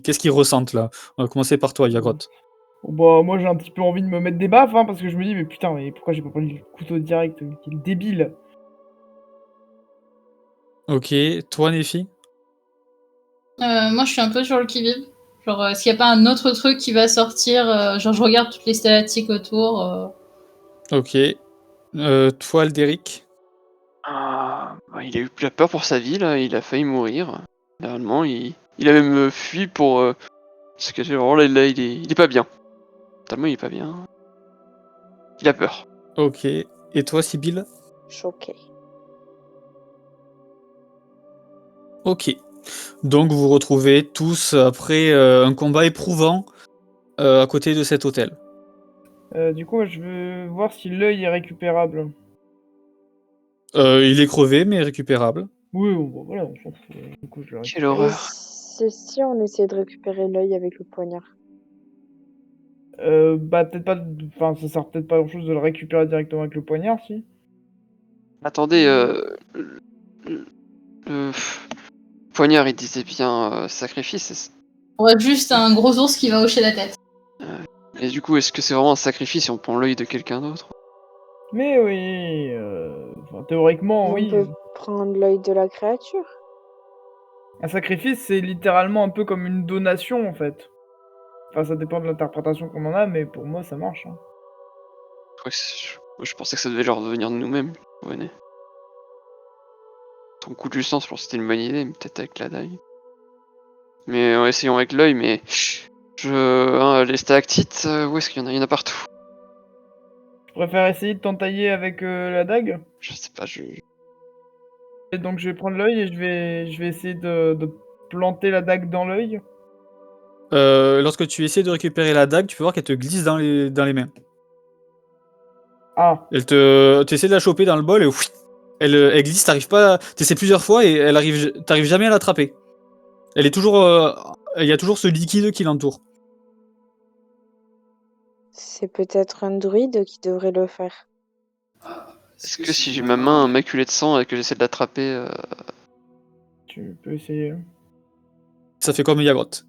Speaker 1: Qu'est-ce qu'ils ressentent, là? On va commencer par toi, Yagrotte.
Speaker 5: Bon, bah, moi j'ai un petit peu envie de me mettre des baffes, hein, parce que je me dis, mais putain, mais pourquoi j'ai pas pris le couteau direct? Quel débile.
Speaker 1: Ok, toi, Nefi?
Speaker 4: Moi, je suis un peu sur le qui-vive. Genre, est-ce qu'il n'y a pas un autre truc qui va sortir? Genre, je regarde toutes les statistiques autour.
Speaker 1: Ok. Toi, Alderic?
Speaker 2: Ah, bah, il a peur pour sa vie, là. Il a failli mourir. Normalement, il a même fui pour se cacher. Vraiment, là, il est pas bien. Tellement il est pas bien. Il a peur.
Speaker 1: Ok. Et toi, Sibylle?
Speaker 3: Choqué.
Speaker 1: Ok. Donc vous vous retrouvez tous après un combat éprouvant à côté de cet hôtel.
Speaker 5: Du coup, je veux voir si l'œil est récupérable.
Speaker 1: Il est crevé mais récupérable.
Speaker 5: Oui, bon, voilà, on s'en fout. Du coup, je le
Speaker 2: Quelle
Speaker 5: récupère.
Speaker 3: Et
Speaker 2: horreur.
Speaker 3: si on essayait de récupérer l'œil avec le poignard?
Speaker 5: Bah, peut-être pas. Enfin, ça sert peut-être pas grand-chose de le récupérer directement avec le poignard, si.
Speaker 2: Attendez, le poignard, il disait bien sacrifice.
Speaker 4: On voit juste un gros ours qui va hocher la tête.
Speaker 2: Et du coup, est-ce que c'est vraiment un sacrifice si on prend l'œil de quelqu'un d'autre?
Speaker 5: Mais oui, enfin, théoriquement,
Speaker 3: On
Speaker 5: oui.
Speaker 3: peut prendre l'œil de la créature.
Speaker 5: Un sacrifice, c'est littéralement un peu comme une donation, en fait. Enfin, ça dépend de l'interprétation qu'on en a, mais pour moi, ça marche. Hein.
Speaker 2: Je pensais que ça devait leur venir de nous-mêmes. Venez. Ton coup du sens, je pense que c'était une bonne idée, mais peut-être avec la dague. Mais essayons avec l'œil, mais... les stalactites, où est-ce qu'il y en a? Il y en a partout.
Speaker 5: Je préfère essayer de t'entailler avec la dague.
Speaker 2: Je sais pas,
Speaker 5: Et donc, je vais prendre l'œil et je vais essayer de planter la dague dans l'œil.
Speaker 1: Lorsque tu essaies de récupérer la dague, tu peux voir qu'elle te glisse dans les mains.
Speaker 5: Ah,
Speaker 1: Tu essaies de la choper dans le bol et elle glisse, t'arrives pas. T'essaies plusieurs fois et t'arrives jamais à l'attraper. Elle est toujours. Il y a toujours ce liquide qui l'entoure.
Speaker 3: C'est peut-être un druide qui devrait le faire.
Speaker 2: Est-ce que si j'ai ma main maculée de sang et que j'essaie de l'attraper...
Speaker 5: tu peux essayer.
Speaker 1: Ça fait comme Yagrotte.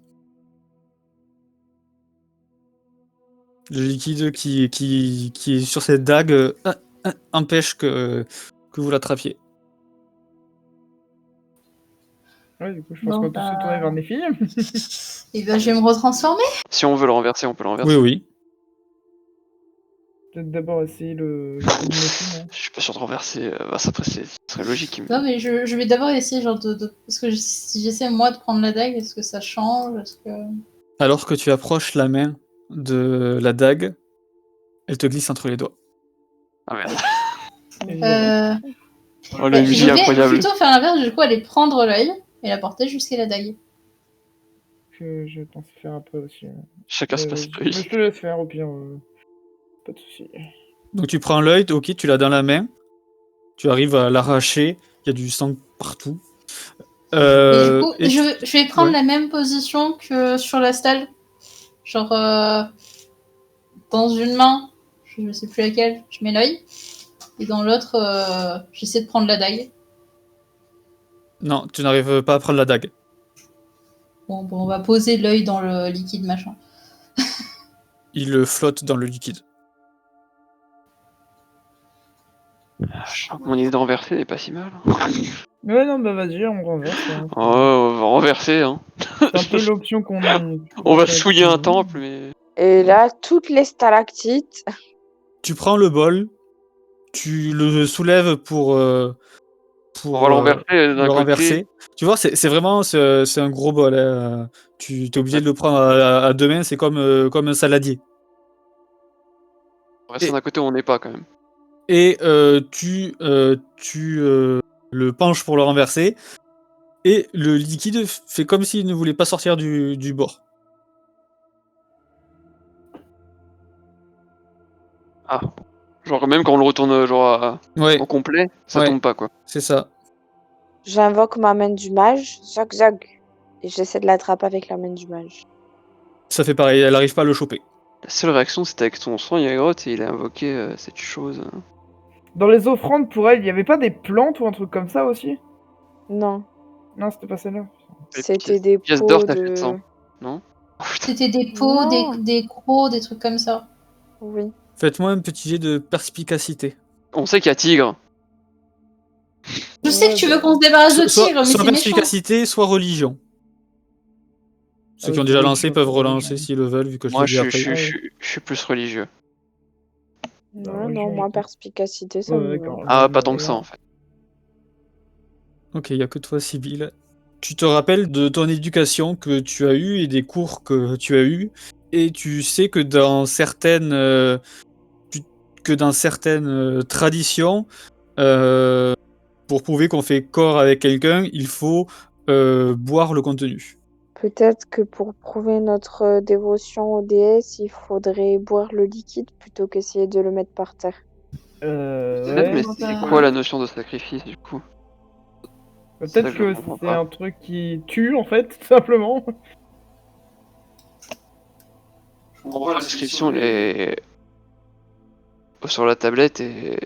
Speaker 1: Le liquide qui est sur cette dague empêche que vous l'attrapiez.
Speaker 5: Ouais, du coup, je pense
Speaker 4: Bon,
Speaker 5: qu'on va tous se tourner vers mes filles.
Speaker 4: Et ben, je vais me retransformer.
Speaker 2: Si on veut le renverser, on peut le renverser.
Speaker 1: Oui.
Speaker 5: Peut-être d'abord essayer le coup de Nephi, non.
Speaker 2: Je suis pas sûr de renverser. Après, ce serait logique.
Speaker 4: Non, mais je vais d'abord essayer, genre, parce que si j'essaie, moi, de prendre la dague, est-ce que ça change? Est-ce que...
Speaker 1: Alors que tu approches la main de la dague, elle te glisse entre les doigts.
Speaker 2: Ah merde.
Speaker 5: Évidemment.
Speaker 2: Oh, la
Speaker 4: Je
Speaker 2: musique
Speaker 4: vais
Speaker 2: incroyable.
Speaker 4: plutôt faire l'inverse, du coup, aller prendre l'œil et la porter jusqu'à la dague.
Speaker 5: Je pense faire après aussi.
Speaker 2: Chacun se passe
Speaker 5: Mais je te laisse faire au pire. Pas de soucis.
Speaker 1: Donc tu prends l'œil, ok, tu l'as dans la main. Tu arrives à l'arracher. Il y a du sang partout.
Speaker 4: Et du coup,
Speaker 1: et
Speaker 4: je vais prendre
Speaker 1: ouais.
Speaker 4: la même position que sur la stalle. Genre, dans une main, je sais plus laquelle, je mets l'œil. Et dans l'autre, j'essaie de prendre la dague.
Speaker 1: Non, tu n'arrives pas à prendre la dague.
Speaker 4: Bon, on va poser l'œil dans le liquide machin.
Speaker 1: Il flotte dans le liquide.
Speaker 2: Je sens que mon idée de renverser n'est pas si mal.
Speaker 5: Ouais, non, bah vas-y, on renverse. Hein.
Speaker 2: Oh, on va renverser, hein.
Speaker 5: C'est un peu l'option qu'on a.
Speaker 2: On va souiller un temple, mais...
Speaker 3: Et là, toutes les stalactites.
Speaker 1: Tu prends le bol, tu le soulèves pour
Speaker 2: On va le renverser d'un
Speaker 1: le
Speaker 2: côté.
Speaker 1: renverser. Tu vois, c'est vraiment c'est un gros bol. Hein. Tu es obligé de le prendre à deux mains, c'est comme un saladier.
Speaker 2: On va rester d'un côté où on n'est pas, quand même.
Speaker 1: Et tu le penches pour le renverser. Et le liquide fait comme s'il ne voulait pas sortir du bord.
Speaker 2: Ah. Genre, même quand on le retourne genre
Speaker 1: Ouais,
Speaker 2: en complet, ça
Speaker 1: Ouais.
Speaker 2: tombe pas, quoi.
Speaker 1: c'est ça.
Speaker 3: J'invoque ma main du mage, zog zog. Et j'essaie de l'attraper avec la main du mage.
Speaker 1: Ça fait pareil, elle arrive pas à le choper.
Speaker 2: La seule réaction, c'était avec son sang, Yagrotte, et il a invoqué cette chose.
Speaker 5: Dans les offrandes pour elle, il y avait pas des plantes ou un truc comme ça aussi?
Speaker 3: Non,
Speaker 5: Non, c'était pas celle-là.
Speaker 3: c'était des
Speaker 2: pièce
Speaker 3: pots
Speaker 2: d'or, t'as fait de sang.
Speaker 3: de...
Speaker 2: Non? Oh, putain.
Speaker 4: C'était des pots,
Speaker 3: Non.
Speaker 4: des crocs, des trucs comme ça.
Speaker 3: Oui.
Speaker 1: Faites-moi un petit jet de perspicacité.
Speaker 2: On sait qu'il y a Tigre.
Speaker 4: Je sais que tu veux qu'on se débarrasse de tigre, mais
Speaker 1: soit
Speaker 4: c'est méchant.
Speaker 1: perspicacité, soit religion. Ceux qui ont déjà lancé peuvent relancer s'ils le veulent, vu que je
Speaker 2: Moi,
Speaker 1: le dis après.
Speaker 2: je suis plus religieux.
Speaker 3: Non, non, moi, perspicacité, ça me va.
Speaker 5: d'accord.
Speaker 2: Ah, pas tant que ça, en fait.
Speaker 1: Ok, il n'y a que toi, Sibylle. Tu te rappelles de ton éducation que tu as eue et des cours que tu as eus, et tu sais que dans certaines, traditions, pour prouver qu'on fait corps avec quelqu'un, il faut boire le contenu.
Speaker 3: Peut-être que pour prouver notre dévotion aux déesses, il faudrait boire le liquide plutôt qu'essayer de le mettre par terre.
Speaker 2: Peut-être, mais
Speaker 5: Ouais.
Speaker 2: c'est quoi la notion de sacrifice, du coup? Ça,
Speaker 5: Peut-être
Speaker 2: je
Speaker 5: que
Speaker 2: comprends
Speaker 5: c'est
Speaker 2: pas.
Speaker 5: un truc qui tue, en fait, tout simplement.
Speaker 2: En gros, la description, elle est sur la tablette et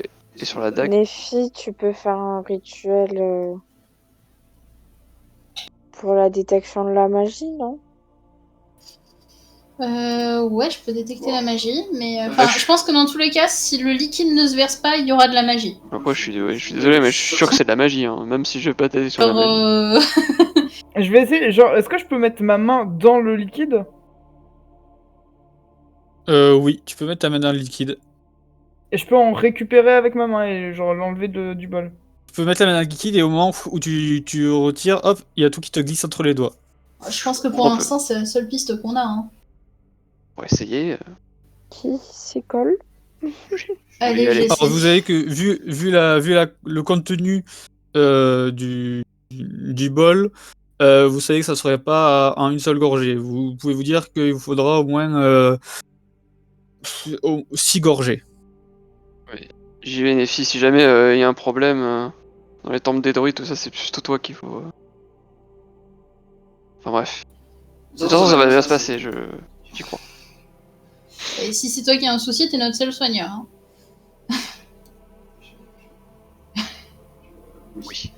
Speaker 2: sur la dague.
Speaker 3: Néphi, tu peux faire un rituel pour la détection de la magie, non?
Speaker 4: Ouais, je peux détecter la magie, mais je pense que dans tous les cas, si le liquide ne se verse pas, il y aura de la magie.
Speaker 2: Après, je suis désolé, mais je suis sûr que c'est de la magie, hein, même si je vais pas t'aider sur la magie.
Speaker 5: Je vais essayer, genre, est-ce que je peux mettre ma main dans le liquide?
Speaker 1: Oui, tu peux mettre ta main dans le liquide.
Speaker 5: Et je peux en récupérer avec ma main et genre l'enlever du bol.
Speaker 1: Tu peux mettre la main dans le liquide et au moment où tu retires, hop, il y a tout qui te glisse entre les doigts.
Speaker 4: Je pense que pour l'instant, c'est la seule piste qu'on a. Hein.
Speaker 2: On va essayer.
Speaker 3: Qui s'y colle?
Speaker 4: Allez,
Speaker 2: y aller.
Speaker 4: j'essaie.
Speaker 1: Alors vous savez que vu le contenu du bol, vous savez que ça serait pas en une seule gorgée. Vous pouvez vous dire qu'il vous faudra au moins 6 gorgées.
Speaker 2: J'y vais, Nephi, si jamais il y a un problème dans les temples des druides, tout ça, c'est plutôt toi qu'il faut. Enfin bref. De toute façon, ça va bien se passer, j'y crois.
Speaker 4: Et si c'est toi qui as un souci, t'es notre seul soigneur. Hein.
Speaker 2: Oui.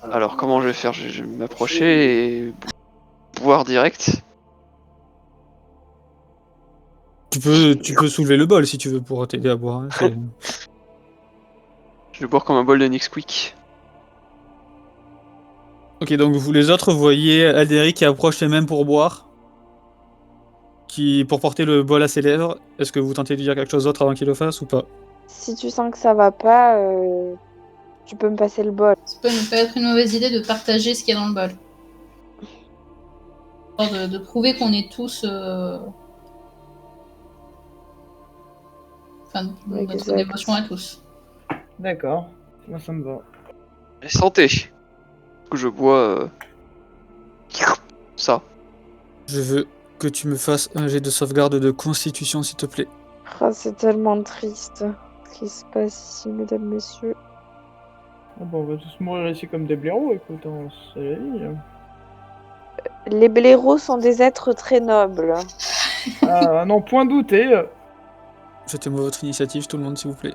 Speaker 2: Alors, comment je vais faire? Je vais m'approcher et boire direct.
Speaker 1: Tu peux soulever le bol si tu veux pour t'aider à boire. Hein,
Speaker 2: Je vais boire comme un bol de Nixquick.
Speaker 1: Ok, donc vous les autres voyez Aldéric qui approche les mains pour boire, pour porter le bol à ses lèvres. Est-ce que vous tentez de dire quelque chose d'autre avant qu'il le fasse ou pas?
Speaker 3: Si tu sens que ça va pas, tu peux me passer le bol.
Speaker 4: Ça peut ne pas être une mauvaise idée de partager ce qu'il y a dans le bol. De prouver qu'on est tous... Enfin,
Speaker 3: Oui,
Speaker 4: notre
Speaker 3: exact.
Speaker 4: dévotion à tous.
Speaker 5: D'accord, moi ça me va.
Speaker 2: Et santé. Du coup, je bois ça.
Speaker 1: Je veux que tu me fasses un jet de sauvegarde de constitution, s'il te plaît.
Speaker 3: Ah, c'est tellement triste. Ce qui se passe ici, mesdames, messieurs.
Speaker 5: Ah bah on va tous mourir ici comme des blaireaux, écoute, hein, c'est la vie.
Speaker 3: Les blaireaux sont des êtres très nobles.
Speaker 5: Ah non, point douté.
Speaker 1: Jetez-moi votre initiative, tout le monde, s'il vous plaît.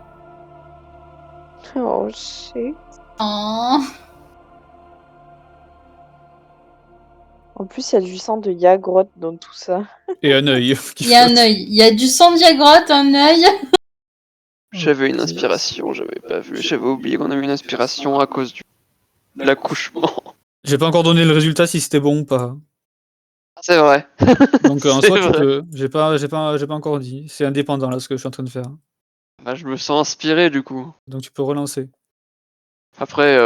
Speaker 3: Oh, shit.
Speaker 4: Oh.
Speaker 3: En plus, il y a du sang de Yagrotte dans tout ça.
Speaker 1: Et un œil qui
Speaker 4: Il y a un
Speaker 1: flotte.
Speaker 4: œil. Il y a du sang de Diagrotte, un œil.
Speaker 2: J'avais une inspiration, j'avais pas vu. J'avais oublié qu'on avait une inspiration à cause de l'accouchement.
Speaker 1: J'ai pas encore donné le résultat si c'était bon ou pas.
Speaker 2: C'est vrai.
Speaker 1: Donc en
Speaker 2: C'est
Speaker 1: soi, tu
Speaker 2: vrai.
Speaker 1: peux. J'ai pas encore dit. C'est indépendant là ce que je suis en train de faire.
Speaker 2: Bah, je me sens inspiré du coup.
Speaker 1: Donc tu peux relancer.
Speaker 2: Après,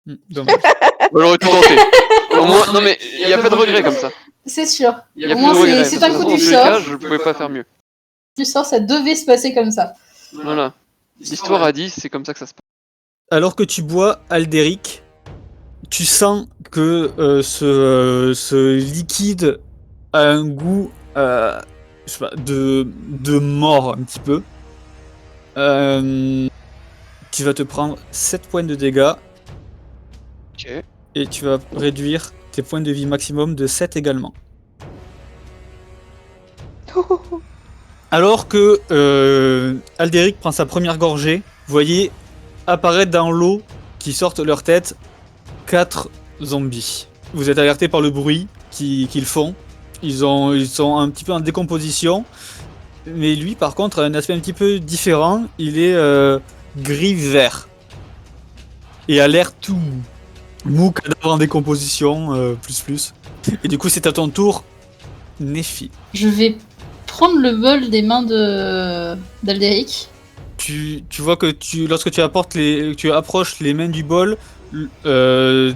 Speaker 1: Dommage.
Speaker 2: j'aurais tout tenté. Au moins, non mais il y a pas de regret comme ça.
Speaker 4: C'est sûr.
Speaker 2: Il y a
Speaker 4: Au
Speaker 2: plus
Speaker 4: moins,
Speaker 2: de regret.
Speaker 4: c'est
Speaker 2: parce
Speaker 4: un
Speaker 2: que
Speaker 4: coup
Speaker 2: dans
Speaker 4: du
Speaker 2: tous les cas,
Speaker 4: sort.
Speaker 2: je pouvais pas faire mieux.
Speaker 4: Du sort, ça devait se passer comme ça.
Speaker 2: Voilà. L'histoire a dit, c'est comme ça que ça se passe.
Speaker 1: Alors que tu bois Aldéric, tu sens que ce liquide a un goût je sais pas, de mort un petit peu. Tu vas te prendre 7 points de dégâts
Speaker 2: Ok.
Speaker 1: et tu vas réduire tes points de vie maximum de 7 également. Alors que Aldéric prend sa première gorgée, vous voyez apparaître dans l'eau qui sortent leur tête 4 zombies. Vous êtes alerté par le bruit qu'ils font. Ils sont un petit peu en décomposition. Mais lui, par contre, a un aspect un petit peu différent. Il est gris-vert. Et a l'air tout mou, cadavre en décomposition, plus. Et du coup, c'est à ton tour, Nephi.
Speaker 4: Je vais prendre le bol des mains d'Aldéric.
Speaker 1: Tu vois que lorsque tu approches les mains du bol, le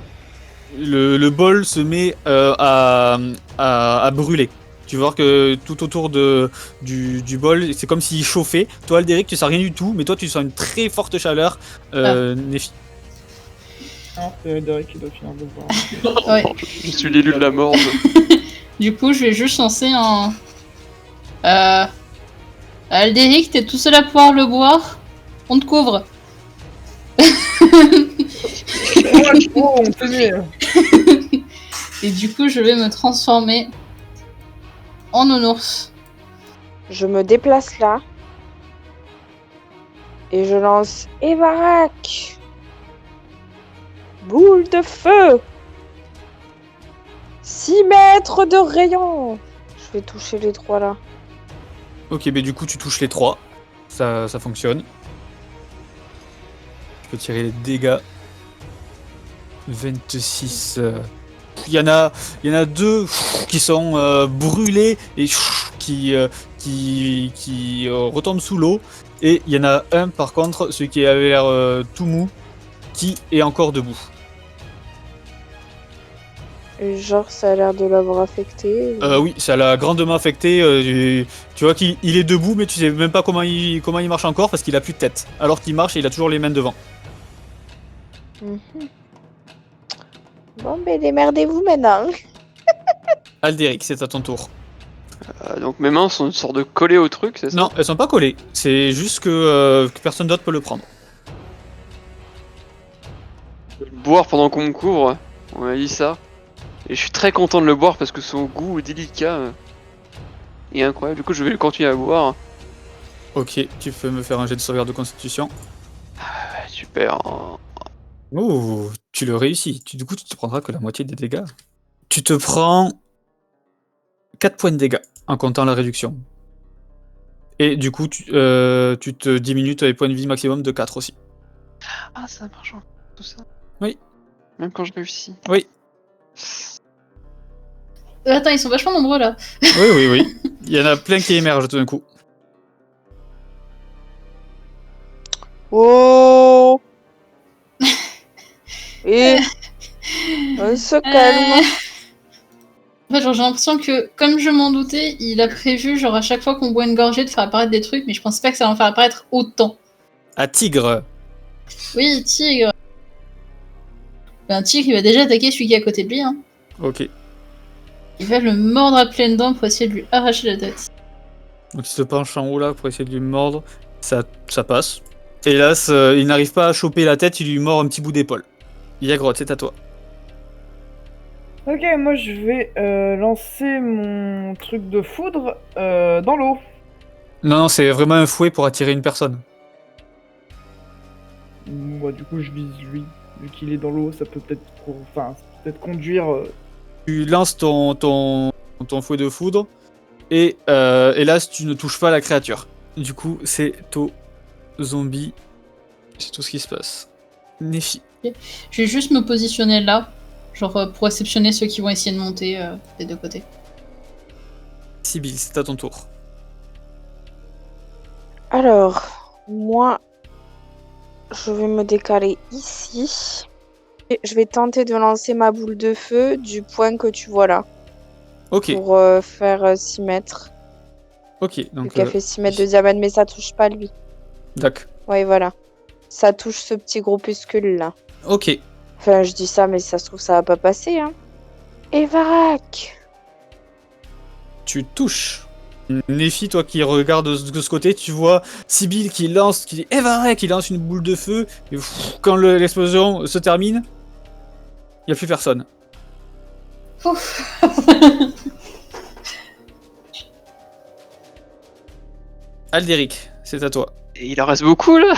Speaker 1: bol se met à brûler. Tu vois que tout autour du bol, c'est comme s'il chauffait. Toi, Aldéric, tu sens rien du tout, mais toi, tu sens une très forte chaleur. Nephi.
Speaker 5: Non, c'est Derek qui doit finir de boire.
Speaker 4: Ouais.
Speaker 2: Je suis l'élu de la mort.
Speaker 4: Du coup, je vais juste lancer un. Aldéric, t'es tout seul à pouvoir le boire. On te couvre.
Speaker 5: Oh, on tenait.
Speaker 4: Et du coup, je vais me transformer en nounours.
Speaker 3: Je me déplace là. Et je lance Evarak. Boule de feu. 6 mètres de rayon. Je vais toucher les 3 là.
Speaker 1: Ok, mais du coup, tu touches les 3. Ça fonctionne. Tu peux tirer les dégâts. 26. Il y en a 2 qui sont brûlés et qui retombent sous l'eau. Et il y en a un, par contre, celui qui avait l'air tout mou, qui est encore debout.
Speaker 3: Et genre, ça a l'air de l'avoir affecté.
Speaker 1: Oui, ça l'a grandement affecté. Tu vois qu'il est debout, mais tu sais même pas comment il marche encore parce qu'il a plus de tête. Alors qu'il marche et il a toujours les mains devant.
Speaker 3: Mhm. Bon, ben démerdez-vous maintenant.
Speaker 1: Aldéric, c'est à ton tour.
Speaker 2: Donc mes mains sont une sorte de collées au truc, c'est ça?
Speaker 1: Non, elles sont pas collées. C'est juste que personne d'autre peut le prendre.
Speaker 2: Je vais le boire pendant qu'on me couvre. On m'a dit ça. Et je suis très content de le boire parce que son goût délicat est incroyable. Du coup, je vais continuer à boire.
Speaker 1: Ok, tu peux me faire un jet de sauvegarde de constitution.
Speaker 2: Ouais, super.
Speaker 1: Ouh, tu le réussis. Du coup, tu te prendras que la moitié des dégâts. Tu te prends 4 points de dégâts en comptant la réduction. Et du coup, tu te diminues tes points de vie maximum de 4 aussi.
Speaker 2: Ah, ça marche tout ça.
Speaker 1: Oui.
Speaker 2: Même quand je réussis.
Speaker 1: Oui.
Speaker 4: Attends, ils sont vachement nombreux là.
Speaker 1: Oui. Il y en a plein qui émergent tout d'un coup.
Speaker 3: Oh. Et on se calme.
Speaker 4: En fait, genre, j'ai l'impression que, comme je m'en doutais, il a prévu, genre, à chaque fois qu'on boit une gorgée, de faire apparaître des trucs, mais je pensais pas que ça va en faire apparaître autant.
Speaker 1: À tigre.
Speaker 4: Oui, tigre. Un tigre, il va déjà attaquer celui qui est à côté de lui. Hein.
Speaker 1: Ok.
Speaker 4: Il va le mordre à pleines dents pour essayer de lui arracher la tête.
Speaker 1: Donc il se penche en haut là pour essayer de lui mordre. Ça passe. Hélas, il n'arrive pas à choper la tête, il lui mord un petit bout d'épaule. Yagrotte, c'est à toi.
Speaker 5: Ok, moi je vais lancer mon truc de foudre dans l'eau.
Speaker 1: Non, c'est vraiment un fouet pour attirer une personne.
Speaker 5: Bon, bah, du coup, je vise lui. Vu qu'il est dans l'eau, ça peut peut-être conduire.
Speaker 1: Tu lances ton fouet de foudre et hélas, tu ne touches pas la créature. Du coup, c'est au zombie. C'est tout ce qui se passe. Nephi.
Speaker 4: Je vais juste me positionner là, genre pour réceptionner ceux qui vont essayer de monter des deux côtés.
Speaker 1: Sibyl, c'est à ton tour.
Speaker 3: Alors, moi, je vais me décaler ici. Et je vais tenter de lancer ma boule de feu du point que tu vois là.
Speaker 1: Ok,
Speaker 3: Pour faire 6 mètres.
Speaker 1: ok.
Speaker 3: Vu
Speaker 1: Donc,
Speaker 3: qu'elle fait 6 mètres de diamètre, mais ça touche pas lui.
Speaker 1: d'accord.
Speaker 3: Ouais, voilà. Ça touche ce petit groupuscule là.
Speaker 1: Ok.
Speaker 3: Enfin, je dis ça, mais ça se trouve, ça va pas passer, hein. Et Varak!
Speaker 1: Tu touches. Nephi, toi qui regardes de ce côté, tu vois Sibyl qui lance, qui dit « Eh ben, qui lance une boule de feu, et quand l'explosion se termine, il n'y a plus personne.
Speaker 4: Ouf.
Speaker 1: Aldéric, c'est à toi.
Speaker 2: Et il en reste beaucoup là.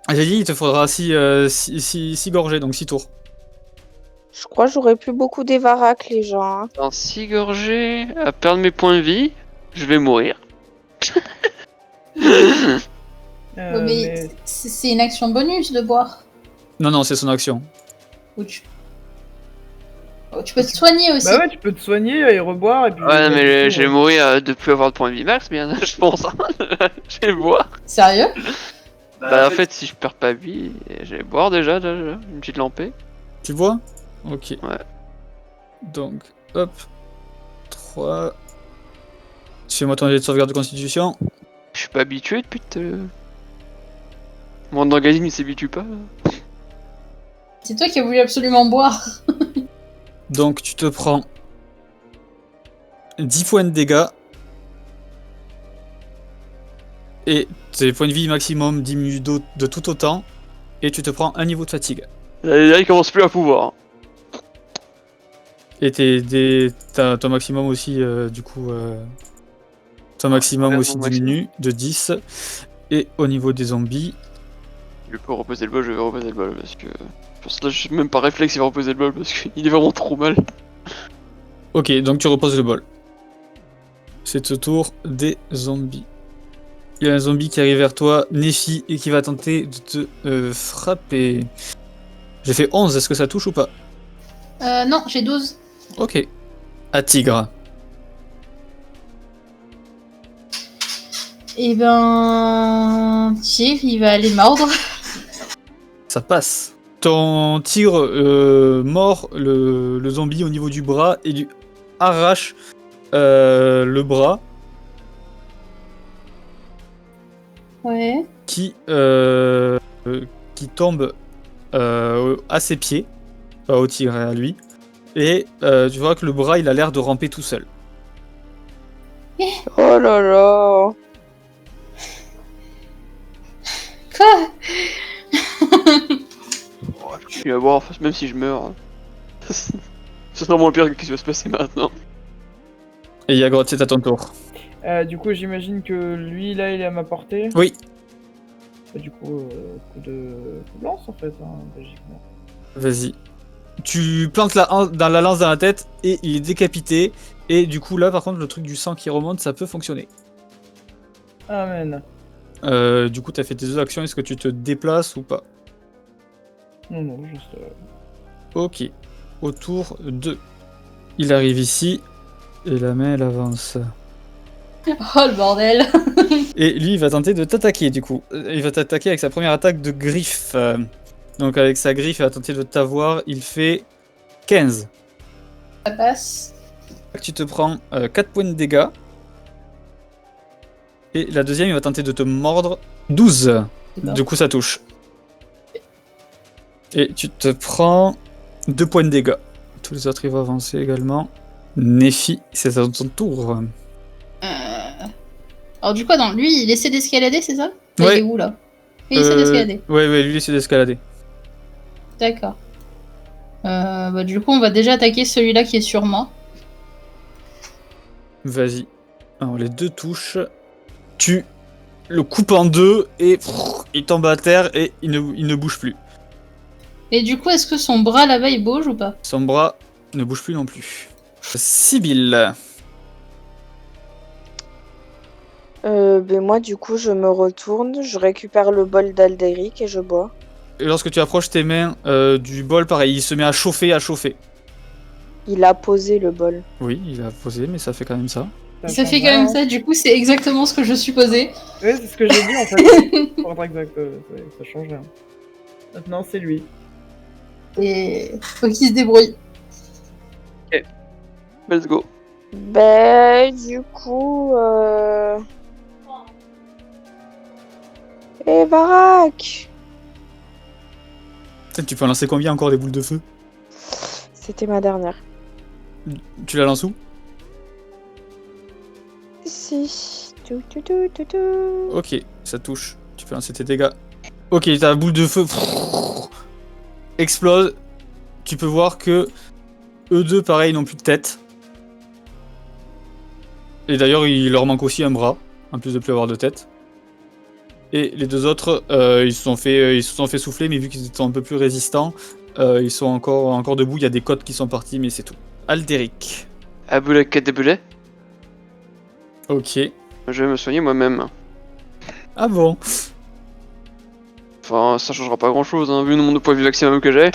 Speaker 1: J'ai dit, il te faudra 6 gorgées, donc 6 tours.
Speaker 3: Je crois que j'aurais plus beaucoup des Varak, les gens. Hein.
Speaker 2: Dans 6 gorgées, à perdre mes points de vie, je vais mourir.
Speaker 4: Ouais, mais c'est une action bonus de boire.
Speaker 1: Non, c'est son action.
Speaker 4: Ou tu... Oh, tu peux te soigner aussi.
Speaker 5: Bah ouais, tu peux te soigner et reboire et puis.
Speaker 2: Ouais, mais je vais
Speaker 5: ouais.
Speaker 2: mourir de plus avoir de points de vie max, bien, je pense. Je vais boire.
Speaker 4: Sérieux?
Speaker 2: Bah, en fait, si je perds pas vie, je vais boire déjà, une petite lampée.
Speaker 1: Tu vois? Ok.
Speaker 2: Ouais.
Speaker 1: Donc, hop. 3. Fais-moi ton jet de sauvegarde de constitution.
Speaker 2: Je suis pas habitué depuis tout à l'heure. Mon organisme il s'habitue pas. Là.
Speaker 4: C'est toi qui as voulu absolument boire.
Speaker 1: Donc, tu te prends 10 points de dégâts. Et tes points de vie maximum diminuent de tout autant. Et tu te prends un niveau de fatigue.
Speaker 2: Là, il commence plus à pouvoir.
Speaker 1: Et ton maximum aussi, du coup. Ton maximum
Speaker 2: Ouais,
Speaker 1: aussi
Speaker 2: mon
Speaker 1: diminue de 10. Et au niveau des zombies.
Speaker 2: Je peux reposer le bol, je vais reposer le bol parce que. Je pense que là, je suis même pas réflexe, il va reposer le bol parce qu'il est vraiment trop mal.
Speaker 1: Ok, donc tu reposes le bol. C'est au tour des zombies. Il y a un zombie qui arrive vers toi, Nephi, et qui va tenter de te frapper. J'ai fait 11, est-ce que ça touche ou pas?
Speaker 4: Non, j'ai 12.
Speaker 1: Ok. À tigre.
Speaker 4: Et ben... Tigre, il va aller mordre.
Speaker 1: Ça passe. Ton tigre mord le zombie au niveau du bras et lui arrache le bras
Speaker 4: Ouais.
Speaker 1: qui tombe à ses pieds, pas au tigre, à lui. Et tu vois que le bras, il a l'air de ramper tout seul.
Speaker 3: Oh là là!
Speaker 4: Quoi?
Speaker 2: Je vais voir, même si je meurs. C'est vraiment pire que ce qui va se passer maintenant.
Speaker 1: Et Yagrotte, c'est à ton tour.
Speaker 5: Du coup, j'imagine que lui, là, il est à ma portée.
Speaker 1: Oui.
Speaker 5: Bah, du coup, coup de lance en fait, hein, logiquement.
Speaker 1: Vas-y. Tu plantes dans la lance dans la tête et il est décapité. Et du coup, là, par contre, le truc du sang qui remonte, ça peut fonctionner.
Speaker 5: Amen.
Speaker 1: Du coup, t'as fait tes deux actions. Est-ce que tu te déplaces ou pas?
Speaker 5: Non, juste.
Speaker 1: Ok. Au tour 2. Il arrive ici. Et la main, elle avance.
Speaker 4: Oh le bordel.
Speaker 1: Et lui, il va tenter de t'attaquer, du coup. Il va t'attaquer avec sa première attaque de griffe. Donc avec sa griffe, il va tenter de t'avoir. Il fait 15.
Speaker 4: Ça passe.
Speaker 1: Tu te prends 4 points de dégâts. Et la deuxième, il va tenter de te mordre 12. Du coup, ça touche. Et tu te prends 2 points de dégâts. Tous les autres, ils vont avancer également. Néfi, c'est à ton tour.
Speaker 4: Alors du coup, attends, lui, il essaie d'escalader, c'est ça?
Speaker 1: Ouais.
Speaker 4: Il est où, là? Il essaie d'escalader.
Speaker 1: Ouais, lui, il essaie d'escalader.
Speaker 4: D'accord. Du coup, on va déjà attaquer celui-là qui est sur moi.
Speaker 1: Vas-y. Alors, les deux touches. Tu le coupes en deux et il tombe à terre et il ne bouge plus.
Speaker 4: Et du coup, est-ce que son bras là-bas, il bouge ou pas?
Speaker 1: Son bras ne bouge plus non plus. Sibylle.
Speaker 3: Moi, du coup, je me retourne, je récupère le bol d'Alderic et je bois.
Speaker 1: Et lorsque tu approches tes mains du bol, pareil, il se met à chauffer,
Speaker 3: Il a posé le bol.
Speaker 1: Oui, il a posé, mais ça fait quand même ça.
Speaker 4: Ça fait quand même ça, du coup, c'est exactement ce que je supposais.
Speaker 5: Ouais, c'est ce que j'ai dit en fait. Pour être exact, ça change rien. Maintenant, c'est lui.
Speaker 4: Et faut qu'il se débrouille.
Speaker 2: Let's go.
Speaker 3: Du coup... Et Barak!
Speaker 1: Putain, tu peux en lancer combien encore des boules de feu?
Speaker 3: C'était ma dernière.
Speaker 1: Tu la lances où?
Speaker 3: Si. Tout.
Speaker 1: Ok, ça touche. Tu peux lancer tes dégâts. Ok, ta boule de feu explose. Tu peux voir que eux deux, pareil, n'ont plus de tête. Et d'ailleurs, il leur manque aussi un bras, en plus de plus avoir de tête. Et les deux autres, ils se sont fait souffler, mais vu qu'ils sont un peu plus résistants, ils sont encore debout. Il y a des côtes qui sont parties, mais c'est tout. Alderic.
Speaker 2: Aboulé, quête des boulets.
Speaker 1: Ok.
Speaker 2: Je vais me soigner moi-même.
Speaker 1: Ah bon?
Speaker 2: Enfin, ça changera pas grand-chose, hein, vu le nombre de points de vie maximum que j'ai.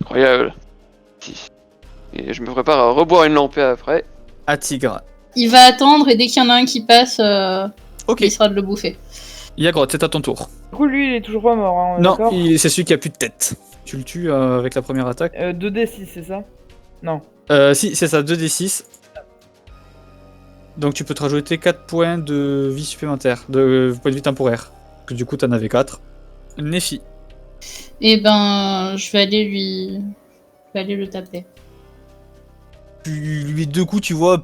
Speaker 2: Incroyable. Et je me prépare à reboire une lampée après.
Speaker 1: À Tigre.
Speaker 4: Il va attendre et dès qu'il y en a un qui passe,
Speaker 1: Ok.
Speaker 4: il sera de le bouffer.
Speaker 1: Yagrotte, c'est à ton tour.
Speaker 5: Du coup, lui, il est toujours pas mort, hein,
Speaker 1: Non,
Speaker 5: d'accord
Speaker 1: c'est celui qui a plus de tête. Tu le tues avec la première attaque.
Speaker 5: 2d6, c'est ça? Non.
Speaker 1: Si, c'est ça, 2d6. Donc tu peux te rajouter 4 points de vie supplémentaires, de points de vie temporaires. Que du coup, t'en avais 4. Néfi.
Speaker 4: Et je vais aller le taper.
Speaker 1: Tu lui mets 2 coups, tu vois,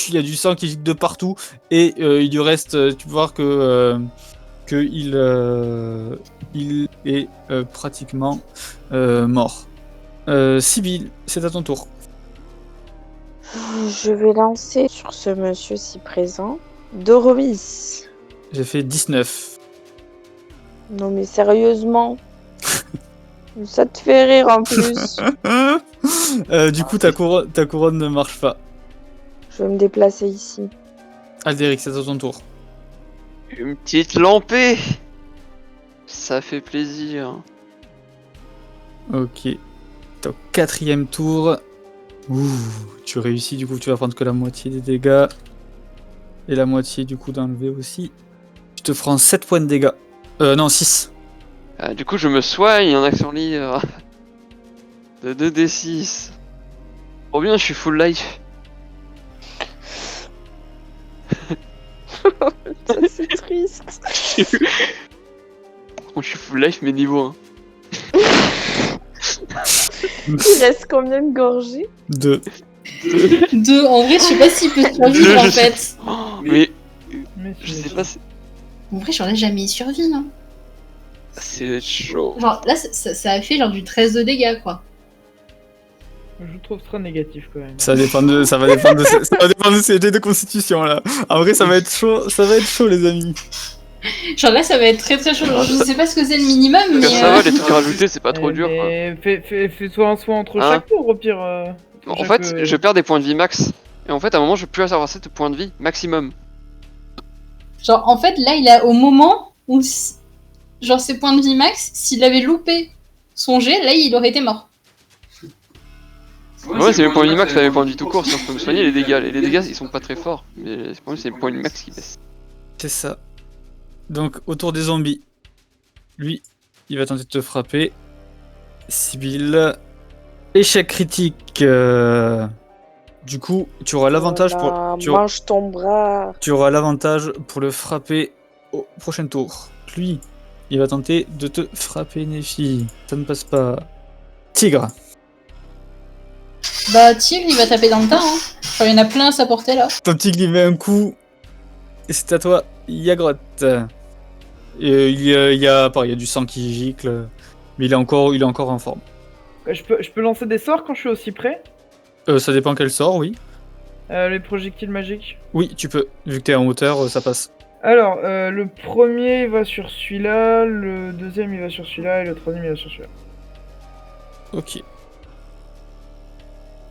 Speaker 1: il y a du sang qui gicle de partout. Et il lui reste, tu peux voir que il est pratiquement mort. Sibylle, c'est à ton tour.
Speaker 3: Je vais lancer sur ce monsieur-ci présent. Doromis.
Speaker 1: J'ai fait 19.
Speaker 3: Non mais sérieusement. Ça te fait rire en plus.
Speaker 1: Du coup, ta couronne ne marche pas.
Speaker 3: Je vais me déplacer ici.
Speaker 1: Alderic, c'est à ton tour.
Speaker 2: Une petite lampée. Ça fait plaisir.
Speaker 1: Ok. Ton 4e tour. Ouh, tu réussis, du coup tu vas prendre que la moitié des dégâts. Et la moitié du coup d'enlever aussi. Tu te prends 7 points de dégâts. Non, 6.
Speaker 2: Du coup, je me soigne en action libre. De 2d6. Oh bien, je suis full life.
Speaker 3: C'est triste.
Speaker 2: Je suis full life, mais niveau 1.
Speaker 3: Il reste combien de gorgées?
Speaker 1: 2.
Speaker 4: 2, en vrai, je sais pas s'il peut survivre en fait.
Speaker 2: Mais
Speaker 5: Mais
Speaker 2: je sais pas,
Speaker 4: En vrai, j'aurais jamais survécu, hein.
Speaker 2: c'est chaud.
Speaker 4: Genre, là, ça a fait genre du 13 de dégâts, quoi.
Speaker 5: Je trouve très négatif quand même.
Speaker 1: Ça va dépendre de ses jets de constitution là. En vrai, ça va être chaud les amis.
Speaker 4: Genre là, ça va être très très chaud. Genre, je sais pas ce que c'est le minimum, mais.
Speaker 2: Ça va, les trucs rajoutés, c'est pas trop dur quoi.
Speaker 5: Mais fais-toi un soin entre
Speaker 2: Hein
Speaker 5: chaque tour au pire.
Speaker 2: En fait, je perds des points de vie max. Et en fait, à un moment, je peux plus avoir 7 points de vie maximum.
Speaker 4: Genre, en fait, là, il a au moment où. Genre, ses points de vie max, s'il avait loupé son jet, là, il aurait été mort.
Speaker 2: Ouais, c'est mes points de vie max, pas mes points de vie tout court. Sinon, je peux me soigner les dégâts. Et les dégâts, ils sont pas très forts. Mais le problème, c'est les points de vie max qui baissent.
Speaker 1: C'est ça. Donc autour des zombies. Lui, il va tenter de te frapper. Sibylle. Échec critique. Du coup, tu auras l'avantage
Speaker 3: Voilà,
Speaker 1: pour...
Speaker 3: mange ton bras.
Speaker 1: Tu auras l'avantage pour le frapper au prochain tour. Lui, il va tenter de te frapper, Nefi. Ça ne passe pas. Tigre.
Speaker 4: Bah, Tigre, il va taper dans le tas. Hein. Enfin, il y en a plein à sa portée là.
Speaker 1: Ton tigre, il met un coup. Et c'est à toi, Yagrot. Et il y a du sang qui gicle. Mais il est encore en forme.
Speaker 5: Je peux lancer des sorts quand je suis aussi près?
Speaker 1: Ça dépend quel sort, oui.
Speaker 5: Les projectiles magiques.
Speaker 1: Oui, tu peux. Vu que t'es en hauteur, ça passe.
Speaker 5: Alors, le premier il va sur celui-là, le deuxième il va sur celui-là et le troisième il va sur celui-là.
Speaker 1: Ok.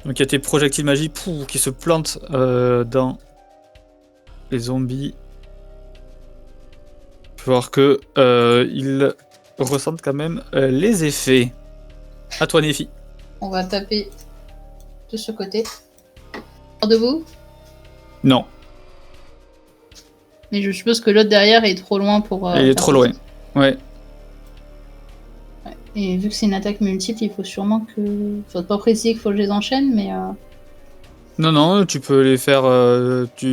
Speaker 1: Donc il y a tes projectiles magiques qui se plantent dans les zombies. Faut voir que ils ressentent quand même les effets. À toi, Nefi.
Speaker 4: On va taper de ce côté. Debout.
Speaker 1: Non,
Speaker 4: Mais je suppose que l'autre derrière est trop loin pour.
Speaker 1: il est
Speaker 4: faire
Speaker 1: trop
Speaker 4: ça.
Speaker 1: loin. Ouais.
Speaker 4: Ouais. Et vu que c'est une attaque multiple, il faut sûrement que. Faut pas préciser qu'il faut que je les enchaîne, mais.
Speaker 1: Non, tu peux les faire.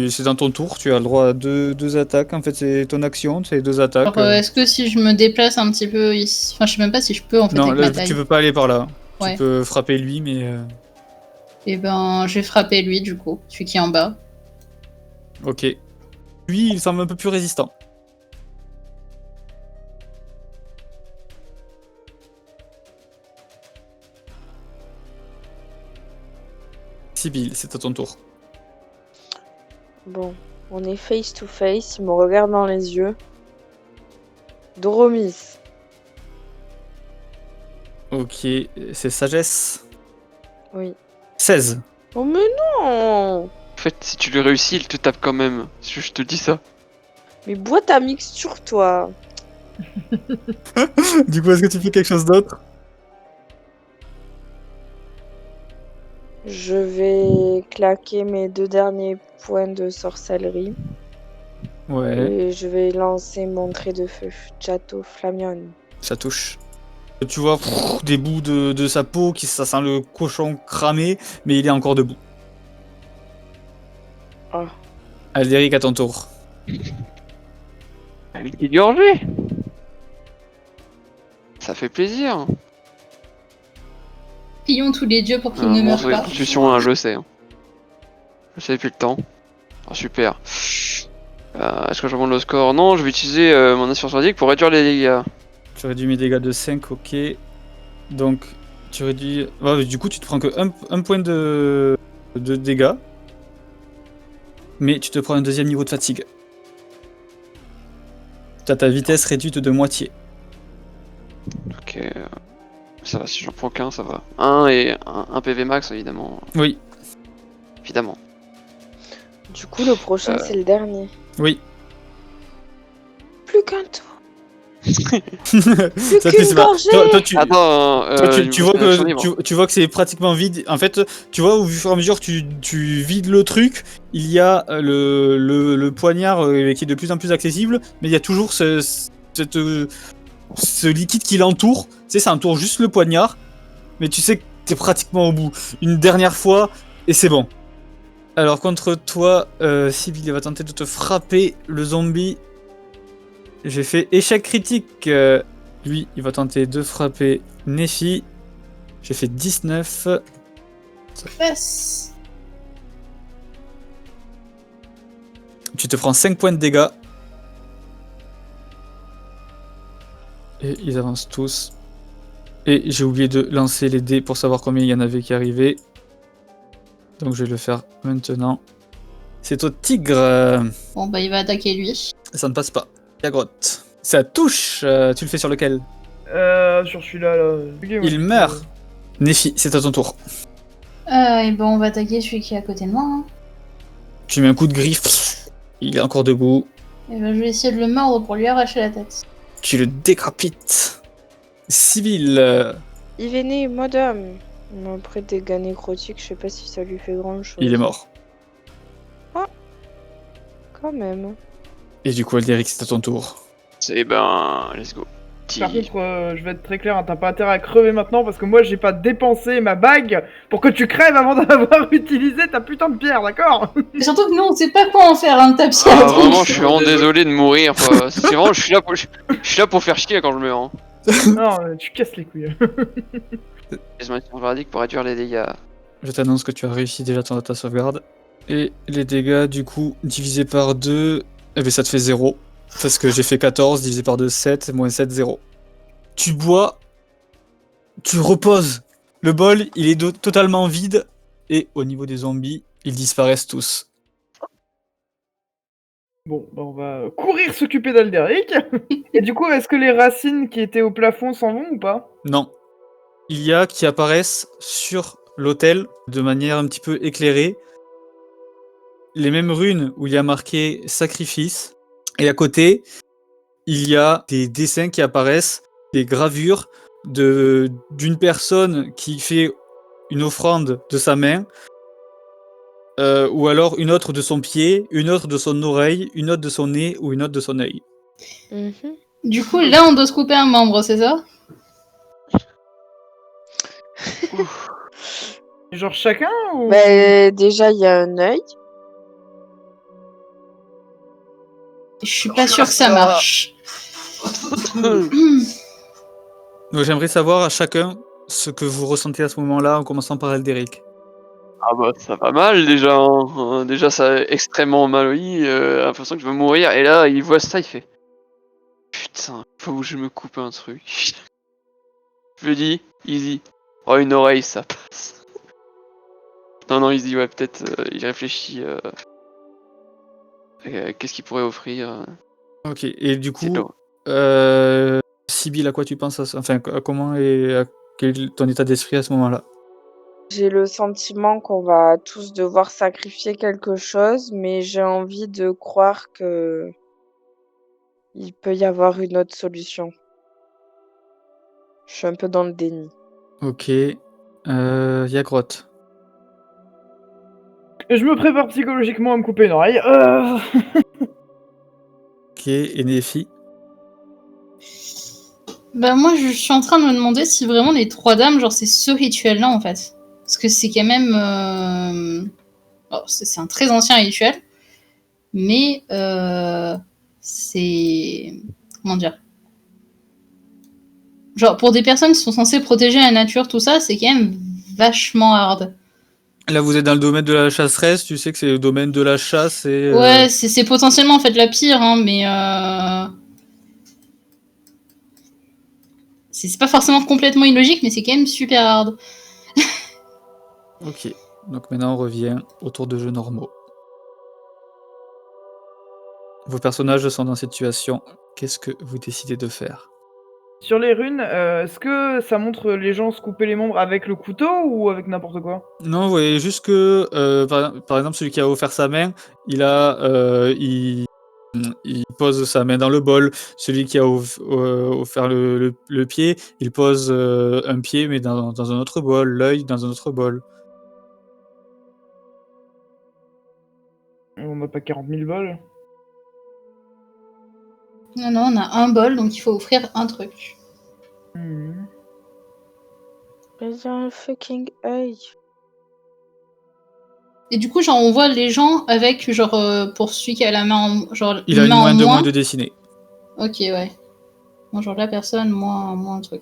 Speaker 1: C'est dans ton tour, tu as le droit à deux attaques. En fait, c'est ton action, c'est deux attaques.
Speaker 4: Alors, est-ce que si je me déplace un petit peu ici. Enfin, je sais même pas si je peux en fait
Speaker 1: Non,
Speaker 4: avec
Speaker 1: là,
Speaker 4: ma taille.
Speaker 1: tu peux pas aller par là.
Speaker 4: Ouais.
Speaker 1: Tu peux frapper lui, mais.
Speaker 4: Et ben, je vais frapper lui du coup, celui qui est en bas.
Speaker 1: Ok. Lui, il semble un peu plus résistant. Sibyl, c'est à ton tour.
Speaker 3: Bon, on est face to face. Il me regarde dans les yeux. Doromis.
Speaker 1: Ok, c'est sagesse.
Speaker 3: Oui.
Speaker 1: 16.
Speaker 3: Oh mais non!
Speaker 2: En fait, si tu le réussis, il te tape quand même. Je te dis ça.
Speaker 3: Mais bois ta mixture, toi.
Speaker 1: Du coup, est-ce que tu fais quelque chose d'autre?
Speaker 3: Je vais claquer mes 2 derniers points de sorcellerie.
Speaker 1: Ouais,
Speaker 3: Et je vais lancer mon trait de feu. Chateau Flamion.
Speaker 1: ça touche. Tu vois des bouts de sa peau, ça sent le cochon cramé, mais il est encore debout.
Speaker 3: Ah.
Speaker 1: Aldéric, à ton tour.
Speaker 2: Avec des gorgées. Ça fait plaisir.
Speaker 4: Prions tous les dieux pour qu'il ne
Speaker 2: Bon,
Speaker 4: meure
Speaker 2: c'est
Speaker 4: pas.
Speaker 2: constitution 1, je sais. Hein. Je sais depuis le temps. Oh, super. Est-ce que je remonte le score? Non, je vais utiliser mon assurance magique pour réduire les dégâts.
Speaker 1: Tu réduis mes dégâts de 5, ok. Donc, tu réduis... Ouais, du coup, tu te prends que un point de dégâts. Mais tu te prends un deuxième niveau de fatigue. Tu as ta vitesse réduite de moitié.
Speaker 2: Ok. Ça va, si j'en prends qu'un, ça va. 1 et un PV max, évidemment.
Speaker 1: Oui,
Speaker 2: Évidemment.
Speaker 3: Du coup, le prochain, c'est le dernier.
Speaker 1: oui.
Speaker 3: Plus qu'un tour.
Speaker 1: Ça,
Speaker 3: qu'une
Speaker 1: c'est pas-
Speaker 3: gorgée.
Speaker 1: toi, tu,
Speaker 2: Attends,
Speaker 1: toi,
Speaker 2: il me
Speaker 1: tu vois
Speaker 2: reste une action libre.
Speaker 1: tu vois que c'est pratiquement vide. En fait, tu vois, au fur et à mesure tu vides le truc, il y a le poignard qui est de plus en plus accessible, mais il y a toujours ce liquide qui l'entoure. Tu sais, ça entoure juste le poignard, mais tu sais que t'es pratiquement au bout. Une dernière fois, et c'est bon. Alors, contre toi, Sibyl, il va tenter de te frapper le zombie. J'ai fait échec critique. Lui, il va tenter de frapper Nefi. J'ai fait 19.
Speaker 4: Yes.
Speaker 1: Tu te prends 5 points de dégâts. Et ils avancent tous. Et j'ai oublié de lancer les dés pour savoir combien il y en avait qui arrivaient. Donc je vais le faire maintenant. C'est au tigre.
Speaker 4: Bon, bah, il va attaquer lui.
Speaker 1: Ça ne passe pas. La grotte. Ça touche. Tu le fais sur lequel?
Speaker 5: Sur celui-là, là.
Speaker 1: Il meurt. Nefi, c'est à ton tour.
Speaker 4: Et ben, on va attaquer celui qui est à côté de moi. Hein.
Speaker 1: Tu mets un coup de griffe. Il est encore debout.
Speaker 4: Et ben, je vais essayer de le mordre pour lui arracher la tête.
Speaker 1: Tu le décrapites. Sibyl.
Speaker 3: Ivéné, madame. Mais après, dégâts nécrotiques, je sais pas si ça lui fait grand chose.
Speaker 1: Il est mort.
Speaker 3: Quand même.
Speaker 1: Et du coup, Aldéric, c'est à ton tour.
Speaker 2: C'est ben, let's go.
Speaker 5: Par contre, je vais être très clair, hein, t'as pas intérêt à crever maintenant parce que moi j'ai pas dépensé ma bague pour que tu crèves avant d'avoir utilisé ta putain de pierre, d'accord?
Speaker 4: Et surtout que nous, on sait pas quoi en faire, hein, de ta pierre.
Speaker 2: Ah,
Speaker 4: donc-
Speaker 2: vraiment, je suis vraiment désolé de mourir. Quoi. C'est vraiment, je suis là pour faire chier quand je meurs. Hein.
Speaker 5: Non, tu casses les couilles.
Speaker 2: Les malédictions verdict pour réduire les dégâts.
Speaker 1: Je t'annonce que tu as réussi déjà ta sauvegarde. Et les dégâts, du coup, divisé par 2, eh ben, ça te fait 0. Parce que j'ai fait 14, divisé par 2, 7, moins 7, 0. Tu bois, tu reposes. Le bol, il est totalement vide. Et au niveau des zombies, ils disparaissent tous.
Speaker 5: Bon, bah on va courir s'occuper d'Alderic. Et du coup, est-ce que les racines qui étaient au plafond s'en vont ou pas?
Speaker 1: Non. Il y a qui apparaissent sur l'autel de manière un petit peu éclairée. Les mêmes runes où il y a marqué sacrifice. Et à côté, il y a des dessins qui apparaissent, des gravures d'une personne qui fait une offrande de sa main, ou alors une autre de son pied, une autre de son oreille, une autre de son nez ou une autre de son œil.
Speaker 3: Mhm.
Speaker 4: Du coup, là, on doit se couper un membre, c'est ça?
Speaker 5: Genre chacun ou...
Speaker 3: Bah, déjà, il y a un œil.
Speaker 4: Je suis pas sûre que ça marche.
Speaker 1: Donc j'aimerais savoir à chacun ce que vous ressentez à ce moment-là, en commençant par Elderic.
Speaker 2: Ah bah ça va mal déjà. Hein. Déjà ça a extrêmement mal, oui. L'impression que je vais mourir. Et là il voit ça, il fait. Putain, faut que je me coupe un truc. Je lui dis, easy. Oh une oreille ça passe. Non easy ouais peut-être il réfléchit. Qu'est-ce qu'il pourrait offrir.
Speaker 1: Ok, et du
Speaker 2: C'est
Speaker 1: coup,
Speaker 2: là.
Speaker 1: Sibyl, à quoi tu penses enfin, à comment et à quel est ton état d'esprit à ce moment-là?
Speaker 3: J'ai le sentiment qu'on va tous devoir sacrifier quelque chose, mais j'ai envie de croire que il peut y avoir une autre solution. Je suis un peu dans le déni.
Speaker 1: Ok, Yagrot.
Speaker 5: Je me prépare psychologiquement à me couper une oreille.
Speaker 1: Ok, et Nephi.
Speaker 4: Bah moi, je suis en train de me demander si vraiment les trois dames, genre c'est ce rituel-là en fait. Parce que c'est quand même... oh, c'est un très ancien rituel. Mais c'est... Comment dire? Genre pour des personnes qui sont censées protéger la nature, tout ça, c'est quand même vachement hard.
Speaker 1: Là, vous êtes dans le domaine de la chasseresse, tu sais que c'est le domaine de la chasse et...
Speaker 4: Ouais, c'est potentiellement en fait la pire, hein, mais... C'est pas forcément complètement illogique, mais c'est quand même super hard.
Speaker 1: Ok, donc maintenant on revient au tour de jeu normaux. Vos personnages sont dans cette situation. Qu'est-ce que vous décidez de faire?
Speaker 5: Sur les runes, est-ce que ça montre les gens se couper les membres avec le couteau ou avec n'importe quoi?
Speaker 1: Non, vous voyez juste que, par exemple, celui qui a offert sa main, il pose sa main dans le bol. Celui qui a offert le pied, il pose un pied, mais dans un autre bol. L'œil dans un autre bol.
Speaker 5: On n'a pas 40 000 balles.
Speaker 4: Non, on a un bol, donc il faut offrir un truc.
Speaker 5: Mhm.
Speaker 3: Mais il y a un fucking œil.
Speaker 4: Et du coup, genre, on voit les gens avec, genre, pour celui qui a la main en... Genre,
Speaker 1: Il a une
Speaker 4: main
Speaker 1: main
Speaker 4: en
Speaker 1: de
Speaker 4: moins.
Speaker 1: moins de dessiner.
Speaker 4: Ok, ouais. Bon, genre, la personne, moins un truc.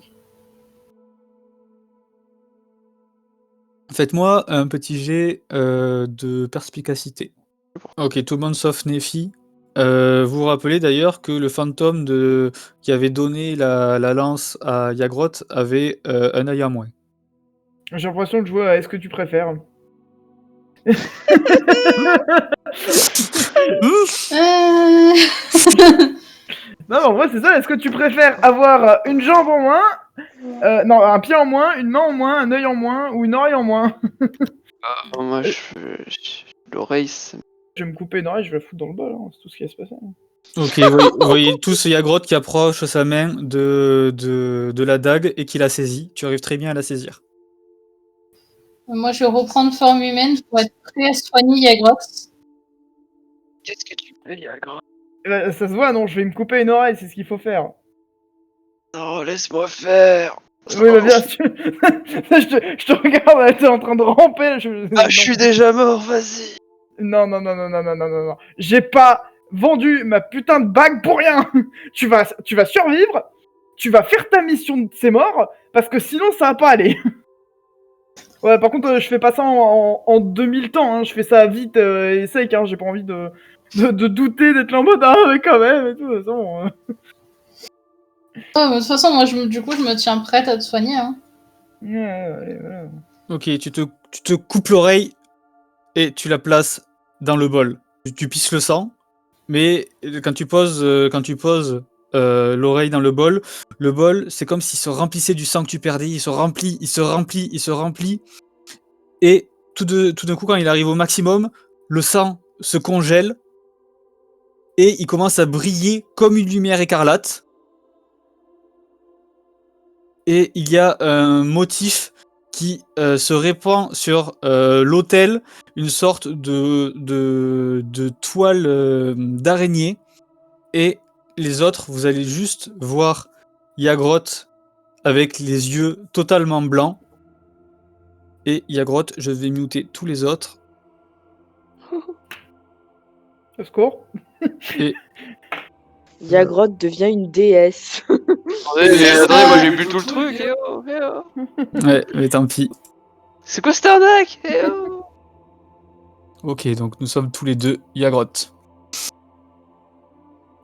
Speaker 1: Faites-moi un petit jet de perspicacité. Ok, tout le monde sauf Nephi. Vous vous rappelez d'ailleurs que le fantôme qui avait donné la lance à Yagrot avait un œil en moins.
Speaker 5: J'ai l'impression de jouer à Est-ce que tu préfères?
Speaker 4: Euh...
Speaker 5: Non, mais en vrai, c'est ça. Est-ce que tu préfères avoir une jambe en moins? Non, un pied en moins, une main en moins, un œil en moins ou une oreille en moins?
Speaker 2: Moi l'oreille ça...
Speaker 5: Je vais me couper une oreille, je vais la foutre dans le bol, hein, c'est tout ce qui va se passer.
Speaker 1: Ok, vous voyez tous Yagrot qui approche sa main de la dague et qui la saisit. Tu arrives très bien à la saisir.
Speaker 4: Moi, je vais reprendre forme humaine pour être prêt à soigner Yagrot.
Speaker 2: Qu'est-ce que tu fais, Yagra?
Speaker 5: Ça se voit, non, je vais me couper une oreille, c'est ce qu'il faut faire.
Speaker 2: Non, laisse-moi faire.
Speaker 5: Oui, bah bien sûr. je te regarde, t'es en train de ramper.
Speaker 2: Ah, je suis déjà mort, vas-y.
Speaker 5: Non. J'ai pas vendu ma putain de bague pour rien. Tu vas survivre. Tu vas faire ta mission de ces morts, parce que sinon ça va pas aller. Ouais, par contre, je fais pas ça en 2000 temps, hein. Je fais ça vite et sec, hein. J'ai pas envie de douter, d'être là en mode, ah, mais quand même, et tout, de toute façon.
Speaker 4: Ouais, mais de toute façon, moi, je me tiens prête à te soigner. Hein.
Speaker 5: Ouais, voilà.
Speaker 1: Ok, tu te coupes l'oreille et tu la places dans le bol. Tu pisses le sang, mais quand tu poses l'oreille dans le bol, c'est comme s'il se remplissait du sang que tu perdais. Il se remplit. Et tout d'un coup, quand il arrive au maximum, le sang se congèle et il commence à briller comme une lumière écarlate. Et il y a un motif qui se répand sur l'autel, une sorte de toile d'araignée. Et les autres, vous allez juste voir Yagrotte avec les yeux totalement blancs. Et Yagrotte, je vais muter tous les autres.
Speaker 5: Au secours.
Speaker 1: Et
Speaker 3: Yagrotte devient une déesse.
Speaker 2: Attendez, moi j'ai bu tout le truc. Eh oh.
Speaker 1: ouais, mais tant pis.
Speaker 2: C'est quoi cette arnaque? Eh oh.
Speaker 1: Ok, donc nous sommes tous les deux Yagrotte.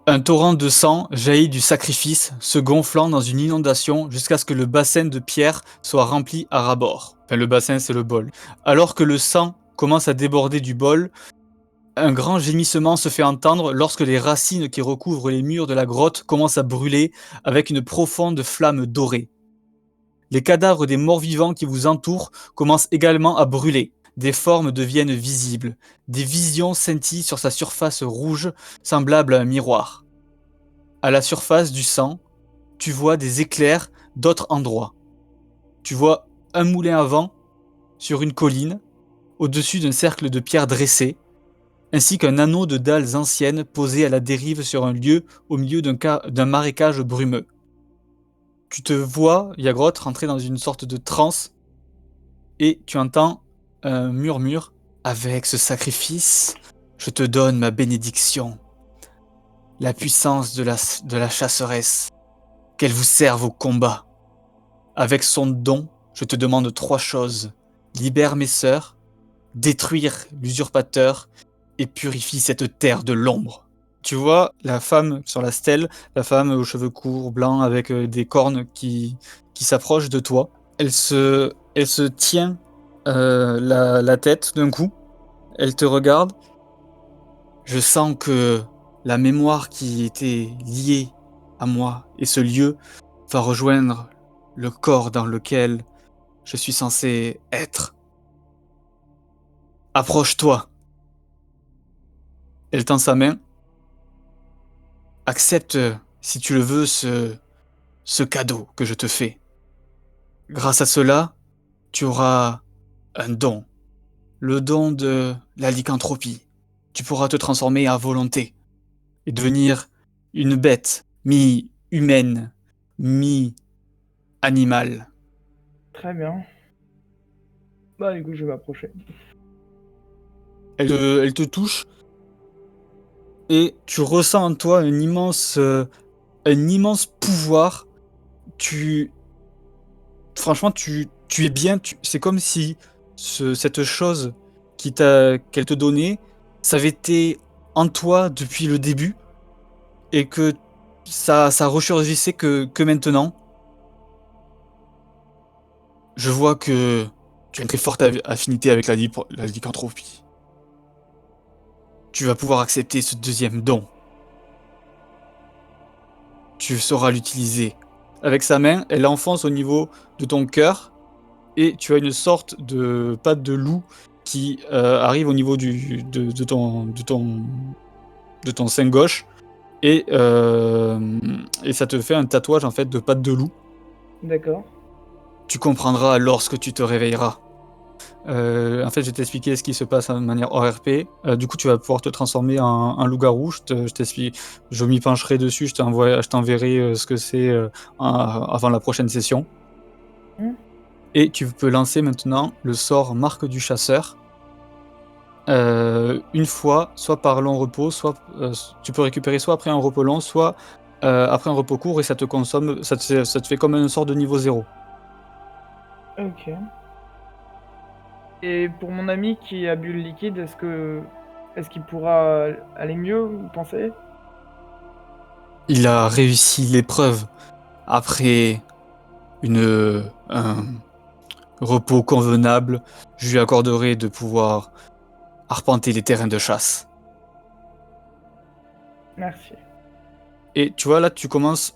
Speaker 1: Un torrent de sang jaillit du sacrifice, se gonflant dans une inondation jusqu'à ce que le bassin de pierre soit rempli à ras-bord. Enfin, le bassin, c'est le bol. Alors que le sang commence à déborder du bol, un grand gémissement se fait entendre lorsque les racines qui recouvrent les murs de la grotte commencent à brûler avec une profonde flamme dorée. Les cadavres des morts-vivants qui vous entourent commencent également à brûler. Des formes deviennent visibles. Des visions scintillent sur sa surface rouge, semblable à un miroir. À la surface du sang, tu vois des éclairs d'autres endroits. Tu vois un moulin à vent sur une colline, au-dessus d'un cercle de pierres dressées, ainsi qu'un anneau de dalles anciennes posé à la dérive sur un lieu au milieu d'un marécage brumeux. Tu te vois, Yagrotte, rentrer dans une sorte de transe, et tu entends un murmure. Avec ce sacrifice, je te donne ma bénédiction. La puissance de la chasseresse, qu'elle vous serve au combat. Avec son don, je te demande 3 choses. Libère mes sœurs, détruire l'usurpateur et purifie cette terre de l'ombre. Tu vois la femme sur la stèle, la femme aux cheveux courts, blancs, avec des cornes qui s'approche de toi. Elle se tient la tête d'un coup. Elle te regarde. Je sens que la mémoire qui était liée à moi et ce lieu va rejoindre le corps dans lequel je suis censé être. Approche-toi. Elle tend sa main. Accepte, si tu le veux, ce cadeau que je te fais. Grâce à cela, tu auras un don. Le don de la lycanthropie. Tu pourras te transformer à volonté et devenir une bête, mi-humaine, mi-animale.
Speaker 5: Très bien. Bah, du coup, je vais m'approcher.
Speaker 1: Elle te touche et tu ressens en toi un immense pouvoir. Franchement, tu es bien. C'est comme si cette chose qu'elle te donnait, ça avait été en toi depuis le début et que ça ressurgissait que maintenant. Je vois que tu as une très forte affinité avec la lycanthropie. Tu vas pouvoir accepter ce deuxième don. Tu sauras l'utiliser. Avec sa main, elle enfonce au niveau de ton cœur et tu as une sorte de patte de loup qui arrive au niveau de ton sein gauche et ça te fait un tatouage en fait de patte de loup.
Speaker 5: D'accord.
Speaker 1: Tu comprendras lorsque tu te réveilleras. En fait, je vais t'expliquer ce qui se passe de manière ORP. Du coup, tu vas pouvoir te transformer en loup-garou. Je t'explique, je m'y pencherai dessus, je t'enverrai ce que c'est avant la prochaine session. Et tu peux lancer maintenant le sort Marque du Chasseur. Une fois, soit par long repos, soit tu peux récupérer soit après un repos long, soit après un repos court, et ça te consomme, ça te fait comme un sort de niveau 0.
Speaker 5: Ok. Et pour mon ami qui a bu le liquide, est-ce qu'il pourra aller mieux, vous pensez?
Speaker 1: Il a réussi l'épreuve après un repos convenable. Je lui accorderai de pouvoir arpenter les terrains de chasse.
Speaker 5: Merci.
Speaker 1: Et tu vois, là, tu commences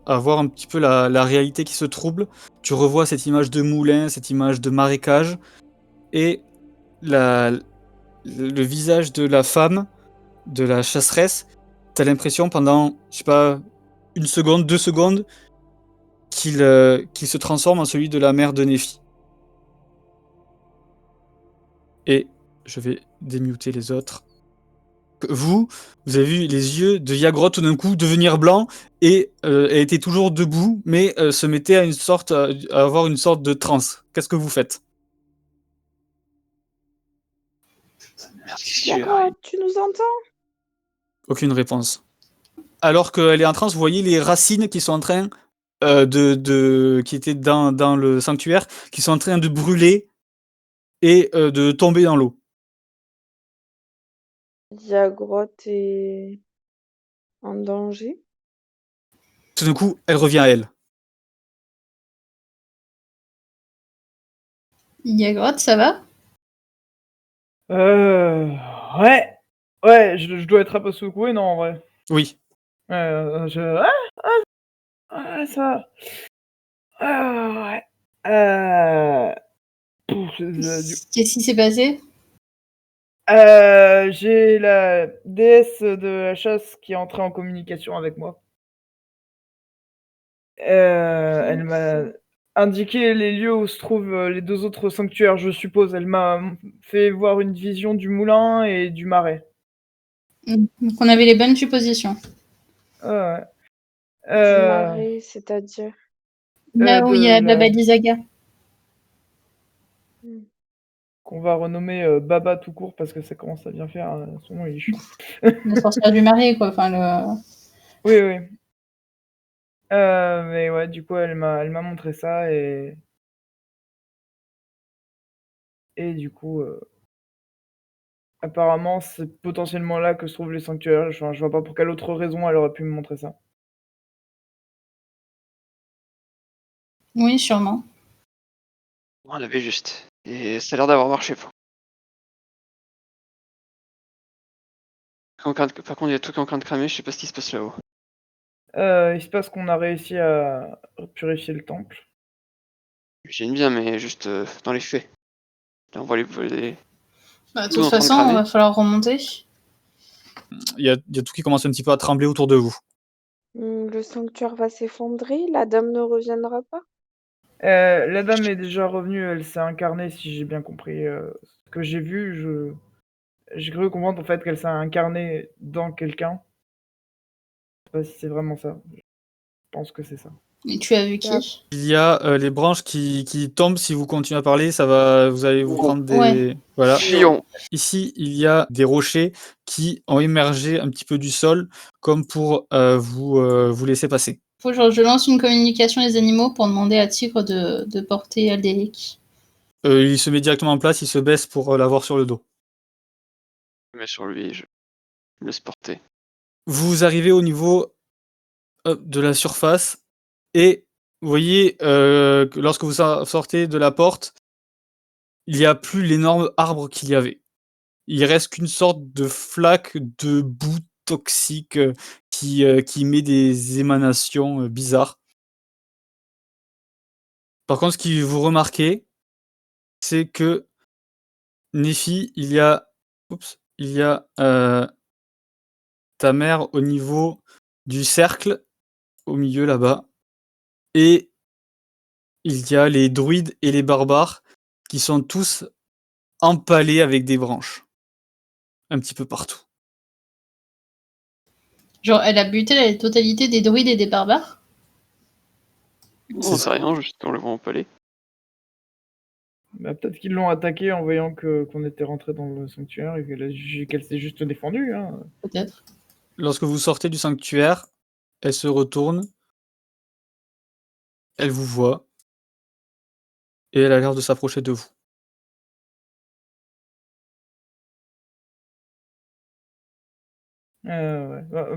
Speaker 1: à voir un petit peu la réalité qui se trouble. Tu revois cette image de moulin, cette image de marécage, et le visage de la femme, de la chasseresse. T'as l'impression pendant, je sais pas, 1 seconde, 2 secondes, qu'il se transforme en celui de la mère de Néphi. Et je vais démuter les autres. Vous avez vu les yeux de Yagrot tout d'un coup devenir blancs, et elle était toujours debout, mais se mettait à avoir une sorte de transe. Qu'est-ce que vous faites?
Speaker 3: D'accord, tu nous entends?
Speaker 1: Aucune réponse. Alors qu'elle est en transe, vous voyez les racines qui sont en train qui étaient dans le sanctuaire, qui sont en train de brûler et de tomber dans l'eau.
Speaker 3: Diagrotte est en danger.
Speaker 1: Tout d'un coup, elle revient à elle.
Speaker 4: Yagrotte, ça va?
Speaker 5: Ouais. Ouais, je dois être un peu secoué, non, en vrai.
Speaker 1: Oui.
Speaker 5: Ça. Ouais.
Speaker 4: Qu'est-ce qui s'est passé?
Speaker 5: J'ai la déesse de la chasse qui est entrée en communication avec moi. Elle m'a indiqué les lieux où se trouvent les 2 autres sanctuaires, je suppose. Elle m'a fait voir une vision du moulin et du marais.
Speaker 4: Donc on avait les bonnes suppositions.
Speaker 5: Ouais.
Speaker 3: Du marais, c'est-à-dire?
Speaker 4: Là où il y a la Balisaga.
Speaker 5: Qu'on va renommer Baba tout court parce que ça commence à bien faire. Son nom il est chiant.
Speaker 4: La sorcière du marais, quoi. Enfin,
Speaker 5: Oui, oui. Mais ouais, du coup, elle m'a montré ça et du coup, apparemment, c'est potentiellement là que se trouvent les sanctuaires. Enfin, je vois pas pour quelle autre raison elle aurait pu me montrer ça.
Speaker 4: Oui, sûrement.
Speaker 2: On avait juste. Et ça a l'air d'avoir marché. Par contre, il y a tout qui est en train de cramer, je sais pas ce qui se passe là-haut.
Speaker 5: Il se passe qu'on a réussi à purifier le temple.
Speaker 2: J'aime bien, mais juste dans les faits. Là, on va les...
Speaker 4: Bah, de
Speaker 2: Tout en
Speaker 4: toute
Speaker 2: train de
Speaker 4: façon,
Speaker 2: cramer.
Speaker 4: on va falloir remonter.
Speaker 1: Il y a tout qui commence un petit peu à trembler autour de vous.
Speaker 3: Le sanctuaire va s'effondrer, la dame ne reviendra pas?
Speaker 5: La dame est déjà revenue, elle s'est incarnée, si j'ai bien compris ce que j'ai vu. J'ai cru comprendre en fait qu'elle s'est incarnée dans quelqu'un. Je sais pas si c'est vraiment ça. Je pense que c'est ça.
Speaker 4: Et tu as vu qui?
Speaker 1: Il y a les branches qui tombent. Si vous continuez à parler, vous allez vous prendre des...
Speaker 4: Ouais.
Speaker 1: Voilà.
Speaker 2: Fuyons.
Speaker 1: Ici, il y a des rochers qui ont émergé un petit peu du sol, comme pour vous laisser passer.
Speaker 4: Faut que je lance une communication des animaux pour demander à Tigre de porter Aldéric.
Speaker 1: Il se met directement en place, il se baisse pour l'avoir sur le dos.
Speaker 2: Je mets sur lui, je me laisse porter.
Speaker 1: Vous arrivez au niveau de la surface, et vous voyez que lorsque vous sortez de la porte, il n'y a plus l'énorme arbre qu'il y avait. Il reste qu'une sorte de flaque de boue toxique qui met des émanations bizarres. Par contre, ce que vous remarquez, c'est que Néphi, il y a ta mère au niveau du cercle, au milieu là-bas, et il y a les druides et les barbares qui sont tous empalés avec des branches. Un petit peu partout.
Speaker 4: Genre, elle a buté la totalité des druides et des barbares.
Speaker 2: On sait rien, juste on le voit empaler.
Speaker 5: Bah, peut-être qu'ils l'ont attaqué en voyant qu'on était rentré dans le sanctuaire et qu'elle s'est juste défendue. Hein.
Speaker 4: Peut-être.
Speaker 1: Lorsque vous sortez du sanctuaire, elle se retourne, elle vous voit, et elle a l'air de s'approcher de vous.
Speaker 5: Ouais. Bah,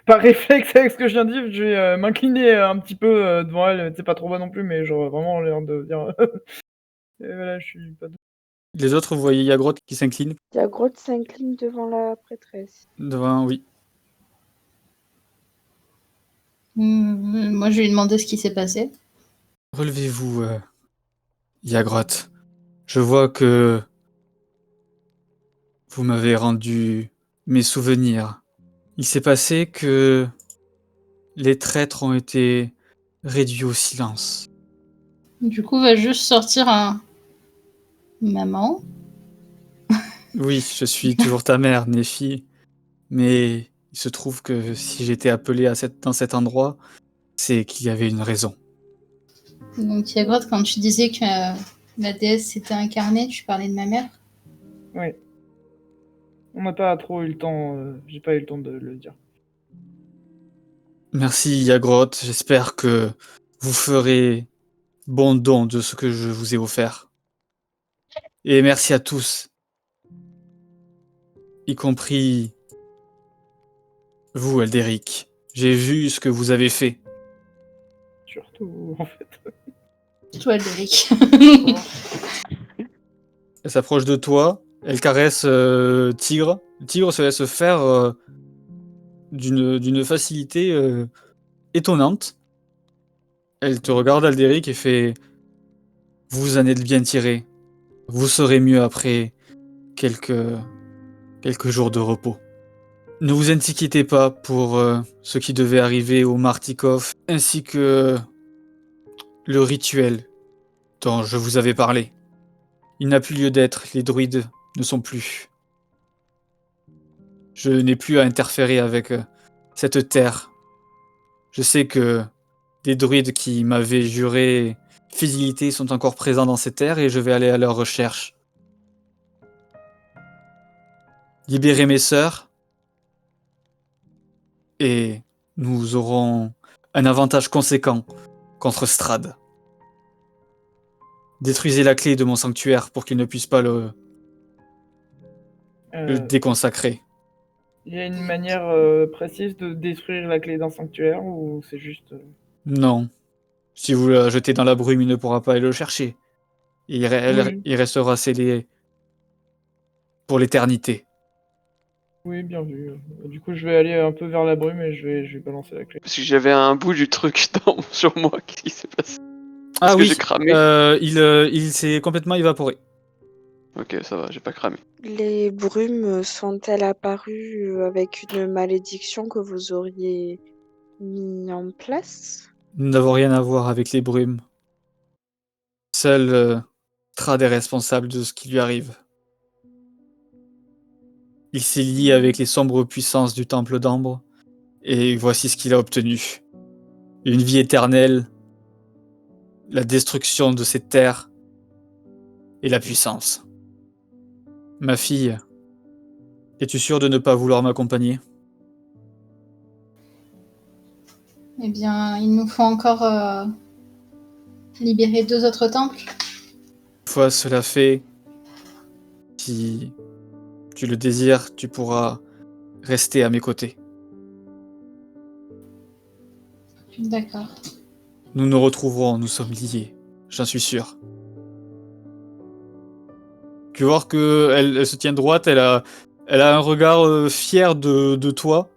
Speaker 5: par réflexe avec ce que je viens de dire, je vais m'incliner un petit peu devant elle. C'est pas trop bas non plus, mais genre vraiment l'air de dire. Et voilà, je suis pas.
Speaker 1: Les autres, vous voyez Yagrot qui s'incline
Speaker 3: Yagrot s'incline devant la prêtresse.
Speaker 1: devant, oui.
Speaker 4: Moi, je lui ai demandé ce qui s'est passé.
Speaker 1: Relevez-vous, Yagrot. Je vois que vous m'avez rendu mes souvenirs. Il s'est passé que les traîtres ont été réduits au silence.
Speaker 4: Du coup, va juste sortir un... Maman.
Speaker 1: Oui, je suis toujours ta mère, Néphi, mais il se trouve que si j'étais appelé dans cet endroit, c'est qu'il y avait une raison.
Speaker 4: Donc, Yagrod, quand tu disais que la déesse s'était incarnée, tu parlais de ma mère.
Speaker 5: Oui. On n'a pas trop eu le temps. J'ai pas eu le temps de le dire.
Speaker 1: Merci, Yagrot. J'espère que vous ferez bon don de ce que je vous ai offert. Et merci à tous, y compris vous, Elderic. J'ai vu ce que vous avez fait.
Speaker 5: Surtout, en fait.
Speaker 4: Toi, Derek.
Speaker 1: Elle s'approche de toi, elle caresse Tigre. Tigre se laisse faire d'une facilité étonnante. Elle te regarde, Alderic, et fait « Vous en êtes bien tiré. Vous serez mieux après quelques jours de repos. Ne vous inquiétez pas pour ce qui devait arriver au Martikov, ainsi que le rituel dont je vous avais parlé. Il n'a plus lieu d'être, les druides ne sont plus. Je n'ai plus à interférer avec cette terre. Je sais que des druides qui m'avaient juré fidélité sont encore présents dans ces terres et je vais aller à leur recherche. Libérez mes sœurs et nous aurons un avantage conséquent contre Strahd. Détruisez la clé de mon sanctuaire pour qu'il ne puisse pas le déconsacrer.
Speaker 5: Il y a une manière précise de détruire la clé d'un sanctuaire ou c'est juste...
Speaker 1: Non. Si vous la jetez dans la brume, il ne pourra pas aller le chercher. Il restera scellé pour l'éternité.
Speaker 5: Oui, bien vu. Du coup, je vais aller un peu vers la brume et je vais balancer la clé.
Speaker 2: Parce que j'avais un bout du truc sur moi, qu'est-ce qui s'est passé?
Speaker 1: Ah
Speaker 2: que
Speaker 1: oui,
Speaker 2: j'ai cramé
Speaker 1: il s'est complètement évaporé.
Speaker 2: Ok, ça va, j'ai pas cramé.
Speaker 3: Les brumes sont-elles apparues avec une malédiction que vous auriez mis en place?
Speaker 1: Nous n'avons rien à voir avec les brumes. Seul Strahd est responsable de ce qui lui arrive. Il s'est lié avec les sombres puissances du Temple d'Ambre, et voici ce qu'il a obtenu. Une vie éternelle, la destruction de cette terre, et la puissance. Ma fille, es-tu sûre de ne pas vouloir m'accompagner?
Speaker 4: Eh bien, il nous faut encore libérer 2 autres temples.
Speaker 1: Une fois cela fait, si tu le désires, tu pourras rester à mes côtés.
Speaker 4: D'accord.
Speaker 1: Nous nous retrouverons, nous sommes liés, j'en suis sûr. Tu vois qu'elle se tient droite, elle a un regard fier de toi,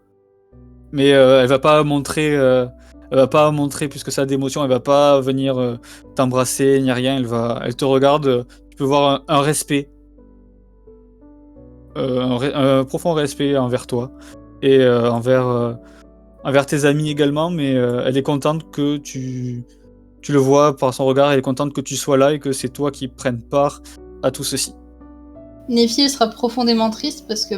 Speaker 1: mais elle va pas montrer plus que ça d'émotion, elle va pas venir t'embrasser ni rien, elle te regarde, tu peux voir un respect, un profond respect envers toi et envers tes amis également, mais elle est contente que tu Tu le vois par son regard, elle est contente que tu sois là et que c'est toi qui prennes part à tout ceci.
Speaker 4: Nephi, elle sera profondément triste parce que,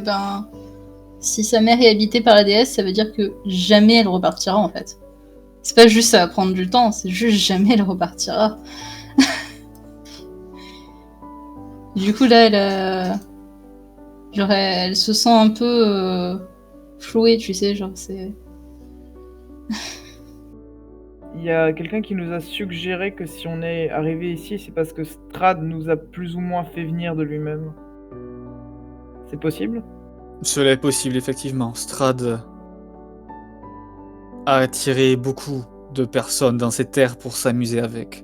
Speaker 4: si sa mère est habitée par la déesse, ça veut dire que jamais elle repartira en fait. C'est pas juste ça va prendre du temps, c'est juste jamais elle repartira. Du coup, là, elle se sent un peu flouée, tu sais, genre c'est.
Speaker 5: Il y a quelqu'un qui nous a suggéré que si on est arrivé ici, c'est parce que Strad nous a plus ou moins fait venir de lui-même. C'est possible?
Speaker 1: Cela est possible, effectivement. Strad a attiré beaucoup de personnes dans ces terres pour s'amuser avec.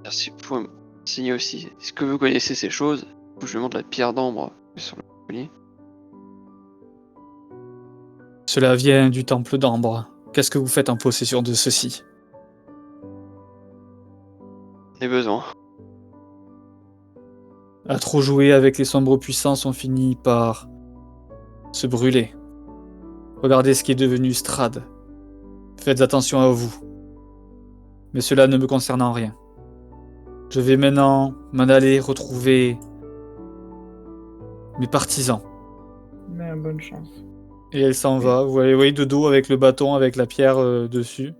Speaker 2: Merci pour m'enseigner aussi. Est-ce que vous connaissez ces choses? Je lui montre la pierre d'ambre sur le collier.
Speaker 1: Cela vient du temple d'Ambre. Qu'est-ce que vous faites en possession de ceci?
Speaker 2: On a besoin.
Speaker 1: À trop jouer avec les sombres puissances, on finit par se brûler. Regardez ce qui est devenu Strad. Faites attention à vous. Mais cela ne me concerne en rien. Je vais maintenant m'en aller retrouver mes partisans.
Speaker 5: Mais bonne chance.
Speaker 1: Et elle s'en va. Vous voyez de dos avec le bâton, avec la pierre dessus.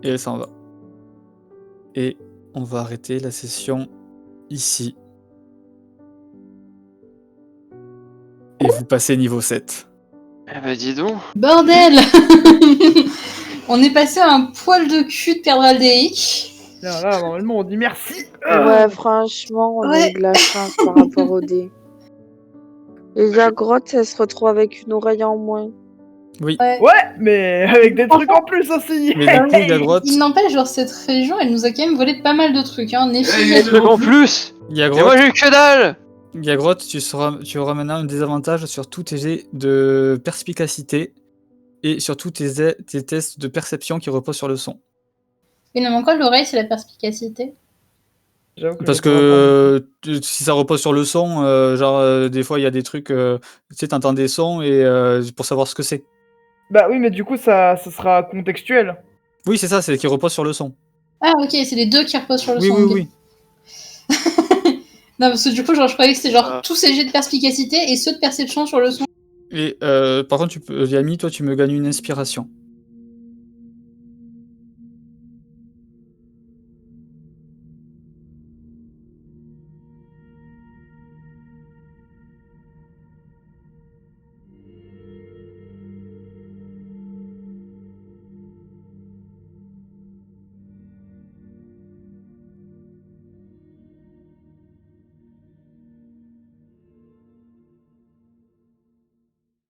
Speaker 1: Et elle s'en va. Et on va arrêter la session ici. Et vous passez niveau 7.
Speaker 2: Eh ben dis donc.
Speaker 4: Bordel. On est passé à un poil de cul de perdre Aldéic.
Speaker 5: Là, normalement, on dit merci.
Speaker 3: Ouais, franchement, on a
Speaker 4: Ouais.
Speaker 3: eu de la chance par rapport au dé. Et la grotte, elle se retrouve avec une oreille en moins.
Speaker 1: Oui.
Speaker 4: Ouais.
Speaker 5: Ouais, mais avec des trucs en plus aussi.
Speaker 1: Mais du coup, la grotte...
Speaker 4: Il n'empêche, genre, cette région, elle nous a quand même volé pas mal de trucs. Hein. Nephi,
Speaker 2: Des trucs en plus. Et moi
Speaker 1: Yagrotte,
Speaker 2: j'ai eu que dalle.
Speaker 1: tu auras maintenant un désavantage sur tous tes jets de perspicacité et sur tous tes tests de perception qui reposent sur le son.
Speaker 4: Il ne manque quoi l'oreille, c'est la perspicacité.
Speaker 5: J'avoue que
Speaker 1: Parce
Speaker 5: je vais pas
Speaker 1: que si ça repose sur le son, des fois il y a des trucs, tu sais, t'entends des sons et pour savoir ce que c'est.
Speaker 5: Bah oui, mais du coup, ça sera contextuel.
Speaker 1: Oui, c'est ça, c'est qui repose sur le son.
Speaker 4: Ah, ok, c'est les deux qui reposent sur le
Speaker 1: Oui,
Speaker 4: son.
Speaker 1: oui,
Speaker 4: ok.
Speaker 1: oui.
Speaker 4: Non, parce que du coup, genre, je croyais que c'était genre
Speaker 2: Ah.
Speaker 4: tous ces jets de perspicacité et ceux de perception sur le son.
Speaker 1: Et par contre, Yami, toi, tu me gagnes une inspiration.